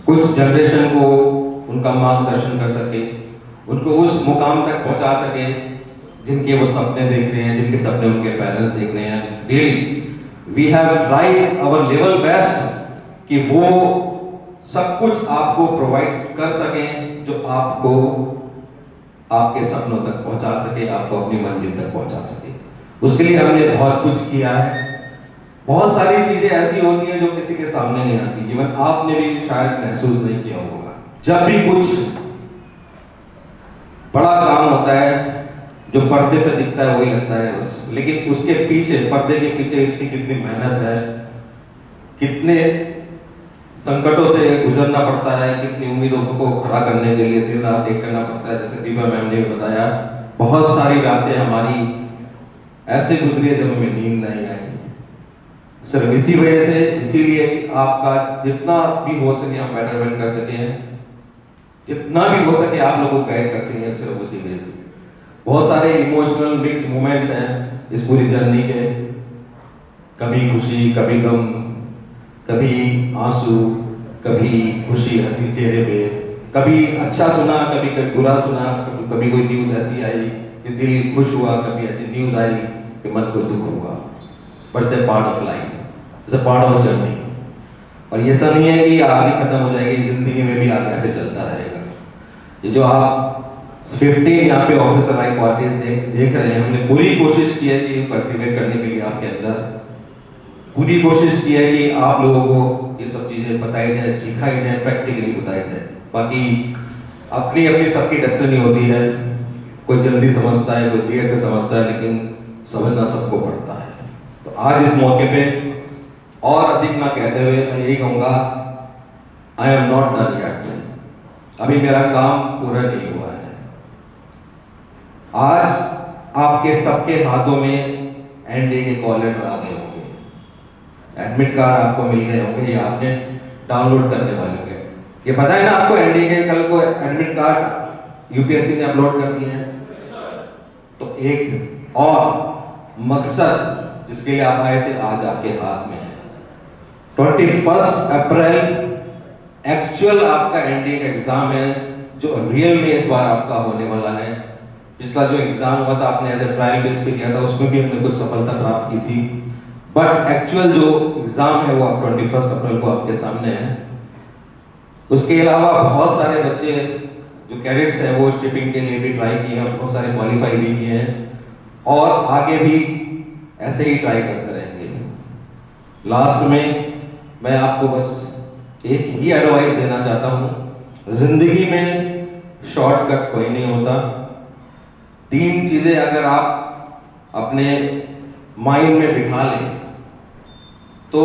कुछ जनरेशन को उनका मार्गदर्शन कर सके, उनको उस मुकाम तक पहुंचा सके जिनके वो सपने देख रहे हैं, जिनके सपने उनके पेरेंट्स देख रहे हैं। Really we have tried our level best कि वो सब कुछ आपको प्रोवाइड कर सकें जो आपको आपके सपनों तक पहुंचा सके, आपको अपनी मंजिल तक पहुंचा सके। उसके लिए हमने बहुत कुछ किया है। बहुत सारी चीजें ऐसी होती हैं जो किसी के सामने नहीं आती, इवन आपने भी शायद महसूस नहीं किया होगा। जब भी कुछ बड़ा काम होता है, जो पर्दे पे दिखता है वही लगता है लेकिन उसके पीछे, पर्दे के पीछे उसकी कितनी मेहनत है, कितने संकटों से गुजरना पड़ता है, कितनी उम्मीदों को खड़ा करने के लिए दिन रात एक करना पड़ता है। जैसे दीपा मैम ने बताया, बहुत सारी रातें हमारी ऐसे गुजरी जब हमें नींद नहीं आई। सिर्फ इसी वजह से, इसीलिए आपका जितना भी हो सके हम बेटरमेंट कर सके, जितना भी हो सके आप लोगों को गाइड कर सके, सिर्फ उसी वजह से। बहुत सारे इमोशनल मिक्स मोमेंट्स हैं इस पूरी जर्नी के, कभी खुशी, कभी गम, कभी आंसू, कभी खुशी हंसी चेहरे पे, कभी अच्छा सुना, कभी बुरा सुना, कभी कोई न्यूज ऐसी आई कि दिल खुश हुआ, कभी ऐसी न्यूज आई कि मन को दुख हुआ। But it's a part of life, it's a part of journey. और ये सब नहीं है कि आज ही खत्म हो जाएगी, जिंदगी में भी आगे ऐसे चलता रहेगा। ये जो आप 15 यहाँ पे ऑफिसर लाइक क्वालिटीज देख रहे हैं, हमने पूरी कोशिश की है कि कल्टिवेट करने के लिए आपके अंदर पूरी कोशिश की है कि आप लोगों को ये सब चीज़ें बताई जाए, सिखाई जाए, प्रैक्टिकली बताई जाए। बाकी अपनी अपनी सबकी डेस्टिनी होती है, कोई जल्दी समझता है, कोई देर से समझता है, लेकिन समझना सबको पड़ता है। तो आज इस मौके पे और अधिक ना कहते हुए मैं यही कहूँगा, I am not done yet. अभी मेरा काम पूरा नहीं हुआ है। आज आपके सबके हाथों में एनडीए के कॉल लेटर आ गए होंगे, एडमिट कार्ड आपको मिल गए होंगे, या आपने डाउनलोड करने वाले होंगे। ये पता है ना आपको, एनडीए के कल को एडमिट कार्ड यूपीएससी ने अपलोड कर दिए हैं। तो एक और मकसद जिसके लिए आप आए थे आज आपके हाथ में है। 21 अप्रैल एक्चुअल आपका एनडीए का एग्जाम है, जो रियल में इस बार आपका होने वाला है। पिछला जो एग्जाम हुआ था आपने एज ए ट्रायल बेस पे दिया था, उसमें भी हमने कुछ सफलता प्राप्त की थी, बट एक्चुअल जो एग्जाम है वो आप 21 अप्रैल को आपके सामने है। उसके अलावा बहुत सारे बच्चे जो कैडेट्स हैं वो शिपिंग के लिए भी ट्राई किए हैं, बहुत सारे क्वालिफाई भी किए हैं और आगे भी ऐसे ही ट्राई करते रहेंगे। लास्ट में मैं आपको बस एक ही एडवाइस देना चाहता हूँ, जिंदगी में शॉर्टकट कोई नहीं होता। 3 चीजें अगर आप अपने माइंड में बिठा लें तो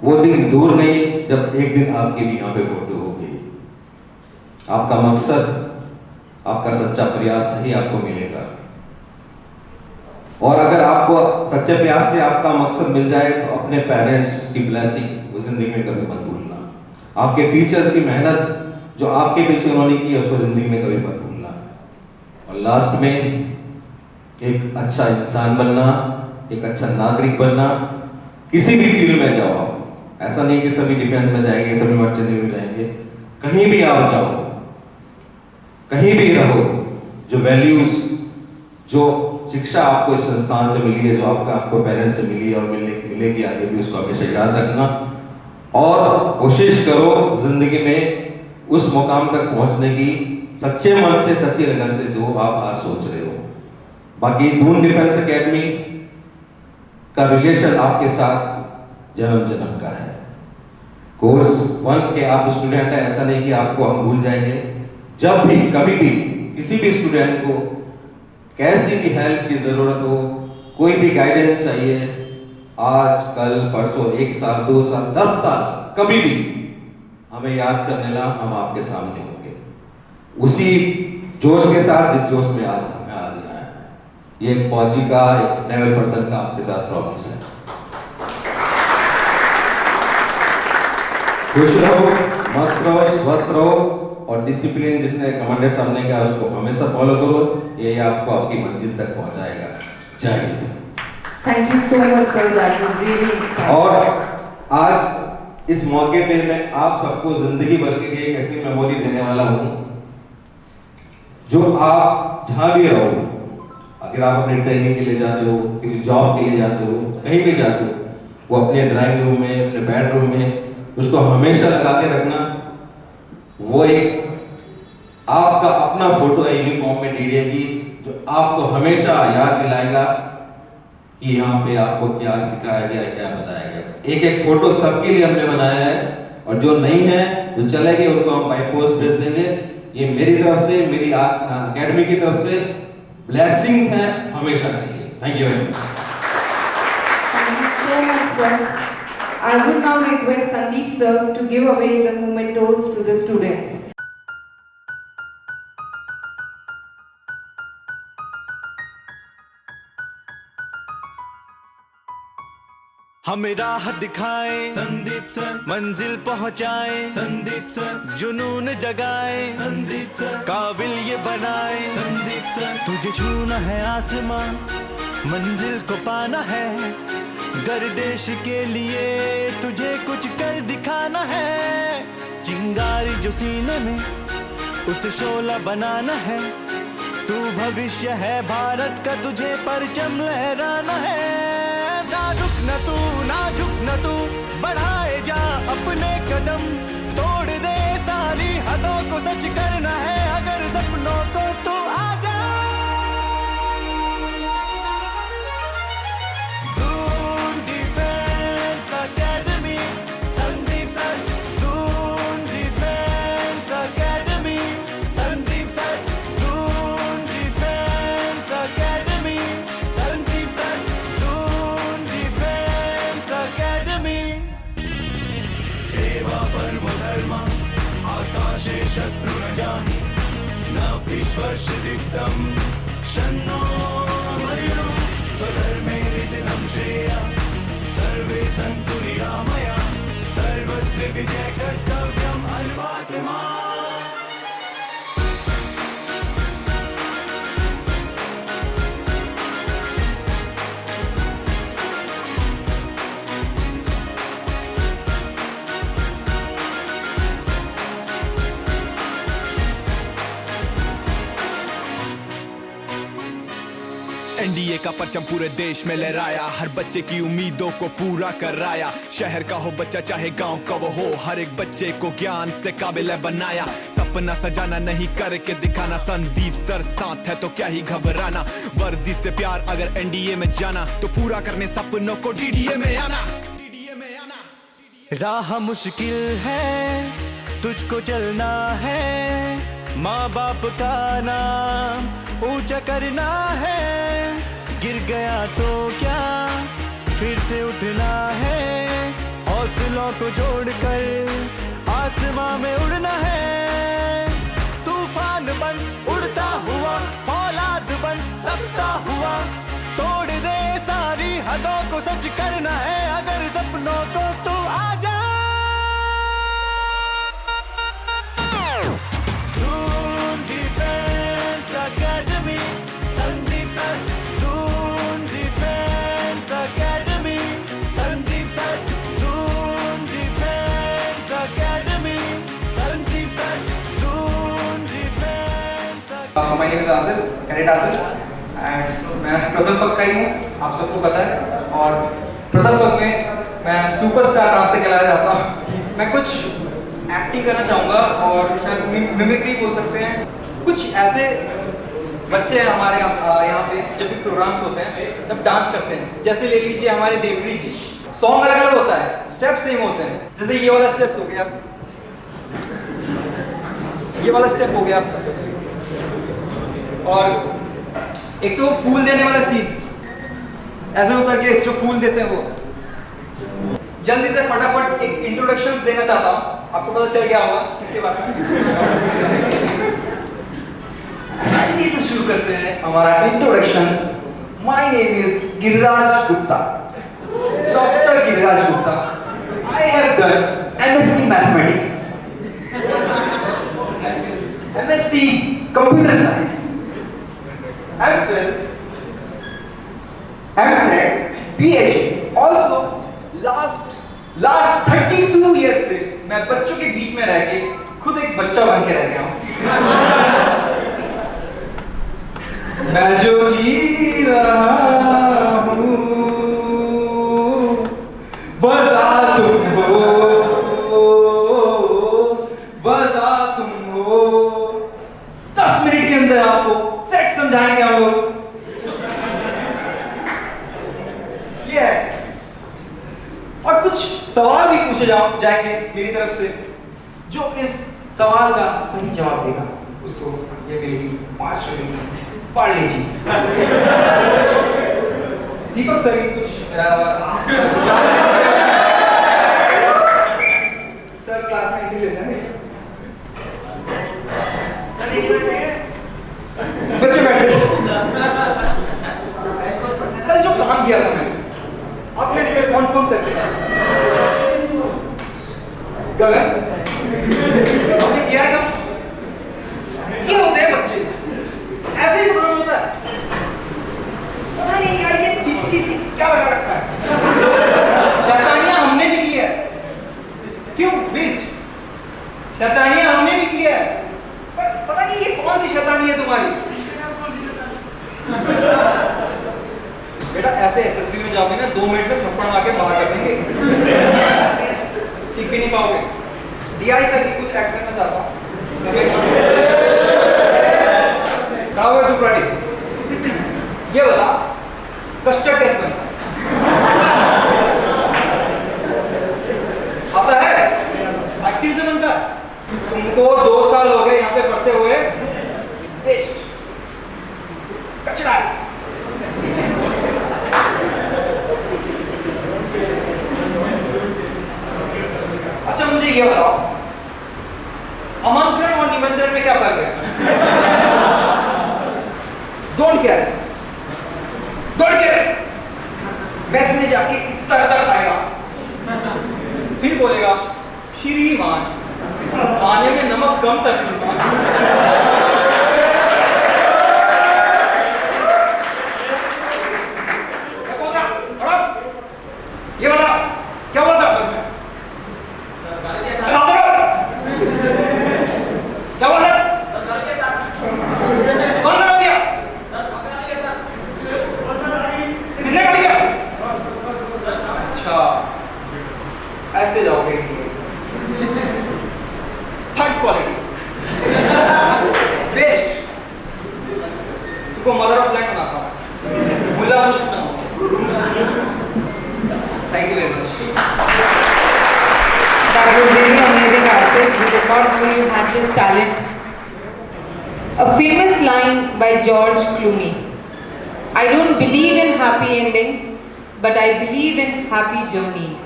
वो दिन दूर नहीं जब एक दिन आपकी भी यहाँ पे फोटो होगी। आपका मकसद, आपका सच्चा प्रयास ही आपको मिलेगा। और अगर आपको सच्चे प्रयास से आपका मकसद मिल जाए तो अपने पेरेंट्स की ब्लेसिंग वो जिंदगी में कभी मत भूलना। आपके टीचर्स की मेहनत जो आपके पीछे उन्होंने की उसको जिंदगी में कभी मत भूलना। और लास्ट में एक अच्छा इंसान बनना, एक अच्छा नागरिक बनना। किसी भी फील्ड में जाओ आप, ऐसा नहीं कि सभी डिफेंस में जाएंगे, सभी मर्चेंट में जाएंगे, कहीं भी आप जाओ, कहीं भी रहो, जो वैल्यूज, जो शिक्षा आपको इस संस्थान से मिली है, जो आपको पेरेंट्स से मिली है और मिलेगी आगे भी, उसको हमेशा याद रखना और कोशिश करो जिंदगी में उस मुकाम तक पहुंचने की, सच्चे मन से, सच्ची लगन से, जो आप आज सोच रहे हो। बाकी दून डिफेंस एकेडमी का रिलेशन आपके साथ जन्म जन्म का है। कोर्स 1 के आप स्टूडेंट हैं, ऐसा नहीं कि आपको हम भूल जाएंगे। जब भी कभी भी किसी भी स्टूडेंट को कैसी भी हेल्प की जरूरत हो, कोई भी गाइडेंस चाहिए, आज, कल, परसों, 1 साल, 2 साल, 10 साल, कभी भी हमें याद करने ला, हम आपके सामने होंगे उसी जोश के साथ जिस जोश में आज हमें आज आया है। ये एक फौजी का, एक नेवल पर्सन का आपके साथ प्रॉमिस है। खुश रहो, मस्त रहो, स्वस्थ रहो और डिसिप्लिन जिसने कमांडर साहब ने कहा उसको हमेशा फॉलो करो, ये आपको आपकी मंजिल तक पहुंचाएगा। जय Hind. Thank you so much, sir. That was really inspiring. और आज इस मौके पे मैं आप सबको जिंदगी भर के लिए एक ऐसी मेमोरी देने वाला हूँ जो आप जहाँ भी रहो, अगर आप अपनी ट्रेनिंग के लिए जाते हो, किसी जॉब के लिए जाते हो, कहीं भी जाते हो, वो अपने ड्राइंग रूम में, अपने बेडरूम में उसको हमेशा लगा के रखना। वो एक आपका अपना फोटो है यूनिफॉर्म में डीडीए की, जो आपको हमेशा याद दिलाएगा कि यहाँ पे आपको क्या सिखाया गया है, क्या बताया गया। एक एक फोटो सबके लिए हमने बनाया है और जो नहीं है, जो चले गए, उनको हम बाय पोस्ट भेज देंगे। ये मेरी तरफ से, मेरी एकेडमी की तरफ से ब्लेसिंग्स हैं हमेशा के लिए। Thank you very much. Thank you so much, sir. I would now request Sandeep sir to give away the mementos to the students. हमें राह दिखाए संदीप सर, मंजिल पहुंचाए संदीप सर, जुनून जगाए संदीप सर, काबिल ये बनाए संदीप सर। तुझे छूना है आसमां, मंजिल को पाना है, गर्देश के लिए तुझे कुछ कर दिखाना है। चिंगारी जो सीने में उसे शोला बनाना है, तू भविष्य है भारत का, तुझे परचम लहराना है। ना रुक न तू, ना झुक न तू, बढ़ाए जा अपने कदम, तोड़ दे सारी हदों को, सच करना है अगर सपनों को तो आजा। दून डिफेंस स्पर्शदिग्धं शन्नो मरियं स्वधर्मेरिदिनं श्रेया सर्वे सन्तु निरामया सर्वत्र विजय कर्तव्यम् अन्वात्मा एनडीए का परचम पूरे देश में लहराया, हर बच्चे की उम्मीदों को पूरा कराया। शहर का हो बच्चा चाहे गांव का वो हो, हर एक बच्चे को ज्ञान से काबिल बनाया। सपना सजाना नहीं करके दिखाना, संदीप सर साथ है तो क्या ही घबराना। वर्दी से प्यार अगर एनडीए में जाना, तो पूरा करने सपनों को डीडीए में आना। राह मुश्किल है तुझको चलना है, माँ बाप का नाम ऊंचा करना है। गिर गया तो क्या फिर से उठना है, हौसलों को जोड़कर आसमां में उड़ना है। तूफान बन उड़ता हुआ, फौलाद बन तपता हुआ, तोड़ दे सारी हदों को सच करना है। अगर सपनों को तू आ जा Doon defence academy, Sandeep sir Doon defence academy, Sandeep sir Doon defence academy, Sandeep sir Doon defence. My name is Asif, cadet Asif, and मैं प्रथम पग का ही हूँ, आप सबको पता है। और प्रथम पग में मैं सुपरस्टार नाम से कहलाया जाता हूँ। मैं कुछ एक्टिंग करना चाहूँगा और शायद मिमिक्री बोल सकते हैं। कुछ ऐसे बच्चे हैं हमारे यहाँ पे, जब भी प्रोग्राम्स होते हैं तब डांस करते हैं। जैसे ले लीजिए हमारे देवप्रीत जी, सॉन्ग अलग अलग होता है, स्टेप सेम होते हैं। जैसे ये वाला स्टेप हो गया, ये वाला स्टेप हो गया, और एक तो फूल देने वाला सीन, ऐसे उतर के जो फूल देते हैं वो। जल्दी से फटाफट एक इंट्रोडक्शंस देना चाहता हूँ, आपको पता चल गया होगा किसके बारे में। जल्दी से शुरू करते हैं हमारा introductions. My name is Giriraj Gupta, doctor Giriraj Gupta. I have done MSc mathematics, MSc computer science, MPhil, MTech, PhD। Also last 32 years से मैं बच्चों के बीच में रह के खुद एक बच्चा बन के रह गया हूँ। मैं जो जी रहा हूँ बसा तुम हो, बसा तुम हो। 10 मिनट के अंदर आपको सेट समझाएंगे हम लोग। ये है, और कुछ सवाल भी पूछे जाएंगे मेरी तरफ से। जो इस सवाल का सही जवाब देगा उसको ये मिलेगी 5 रुपए। पढ़ लीजिए। दीपक सर कुछ सर क्लास में एंट्री ले जाएंगे। बच्चे बैठे। कल जो काम किया था मैंने, अपने से फोन करके गगन आपने किया है काम? ये होते हैं बच्चे, ऐसे ही काम होता है। पता नहीं यार ये सीसी क्या लगा रखा है। शैतानियां हमने भी की है। क्यों बीस्ट? शैतानियां हमने भी की है, पर पता नहीं ये कौन सी शैतानी है तुम्हारी। बेटा ऐसे एसएसबी में जाओगे ना, 2 मिनट में थप्पड़ मार के बाहर कर देंगे, टिक भी नहीं पाओगे। डीआई सर भी कुछ एक्ट करना चाहता हूँ। तू प्राणी ये बता, कस्टर्ड कैसे बनता आता है? आइसक्रीम से बनता है। तुमको 2 साल हो गए यहाँ पे पढ़ते हुए, वेस्ट कचरा है। अच्छा मुझे ये बताओ, आमंत्रण और निमंत्रण में क्या फर्क है? के आ रहे दौड़ के मैस में जाके इतना खाएगा, फिर बोलेगा श्रीमान खाने में नमक कम था श्रीमान। ये वाला क्या बोलता है उसमें? क्या बोल रहा है? कौन सा दिया? किसने कर दिया? अच्छा, ऐसे जाओगे थर्ड क्वालिटी बेस्ट। तुमको मदर ऑफ लैंड बनाता हूँ, मुल्ला मुश्किल बनाऊंगा। Thank you very much. That was really amazing, artist. We did not know you had this talent. A famous line by George Clooney. I don't believe in happy endings, but I believe in happy journeys.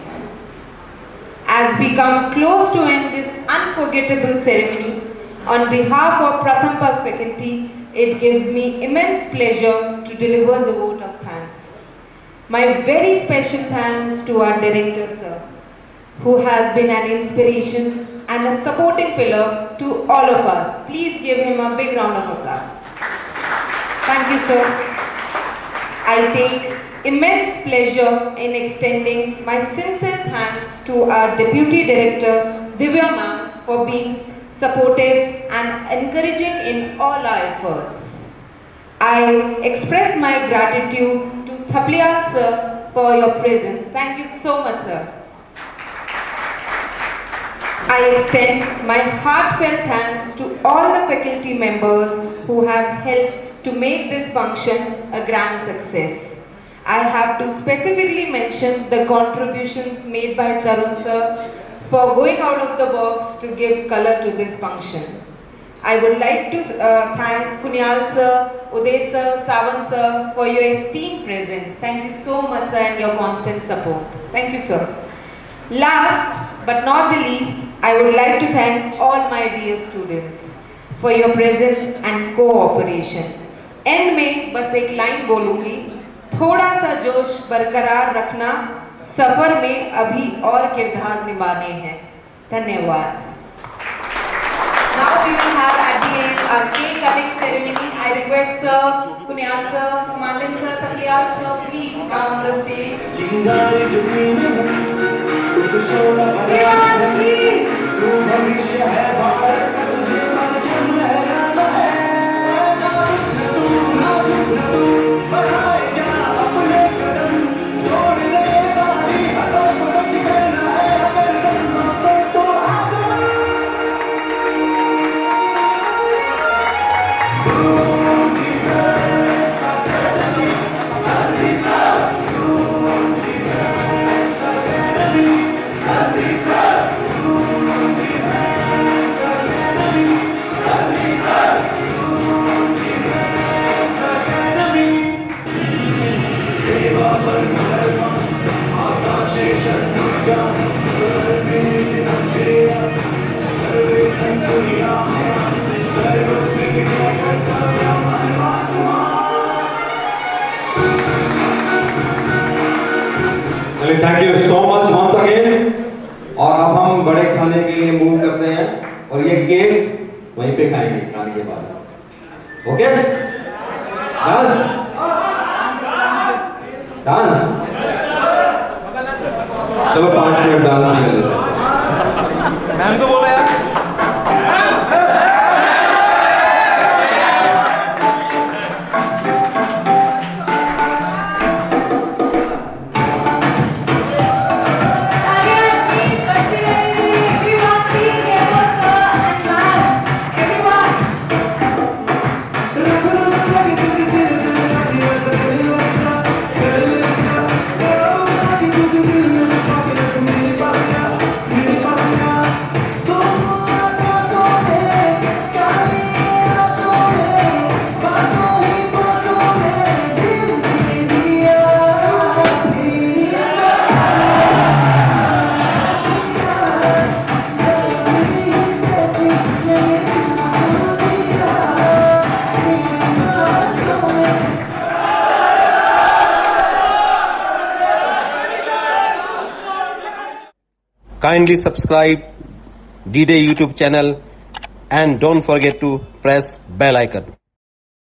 As we come close to end this unforgettable ceremony, on behalf of Pratham Pak faculty, it gives me immense pleasure to deliver the vote of thanks. My very special thanks to our director, sir, who has been an inspiration and a supporting pillar to all of us. Please give him a big round of applause. Thank you, sir. I take immense pleasure in extending my sincere thanks to our Deputy Director, Divya ma'am, for being supportive and encouraging in all our efforts. I express my gratitude to Thapliyal sir for your presence. Thank you so much, sir. I extend my heartfelt thanks to all the faculty members who have helped to make this function a grand success. I have to specifically mention the contributions made by Tarun sir for going out of the box to give color to this function. I would like to thank Kunyal sir, Uday sir, Savan sir for your esteemed presence. Thank you so much, sir, and your constant support. Thank you, sir. Last but not the least, I would like to thank all my dear students for your presence and cooperation. End में बस एक line बोलूँगी, थोड़ा सा जोश बरकरार रखना, सफर में अभी और किरदार निभाने हैं। धन्यवाद। Now we will have at the end a cake cutting ceremony. I request Sir Kunyal sir, Commandant sir, Thapliyal sir, please come on the stage. Thank you so much once again. और अब हम बड़े खाने के लिए move करते हैं और ये केक वहीं पे खाएंगे खाने के बाद। ओके डांस डांस चलो 5 मिनट डांस भी कर लेते हैं। मैम को बोलो यार। तो kindly subscribe D-Day YouTube channel and don't forget to press bell icon.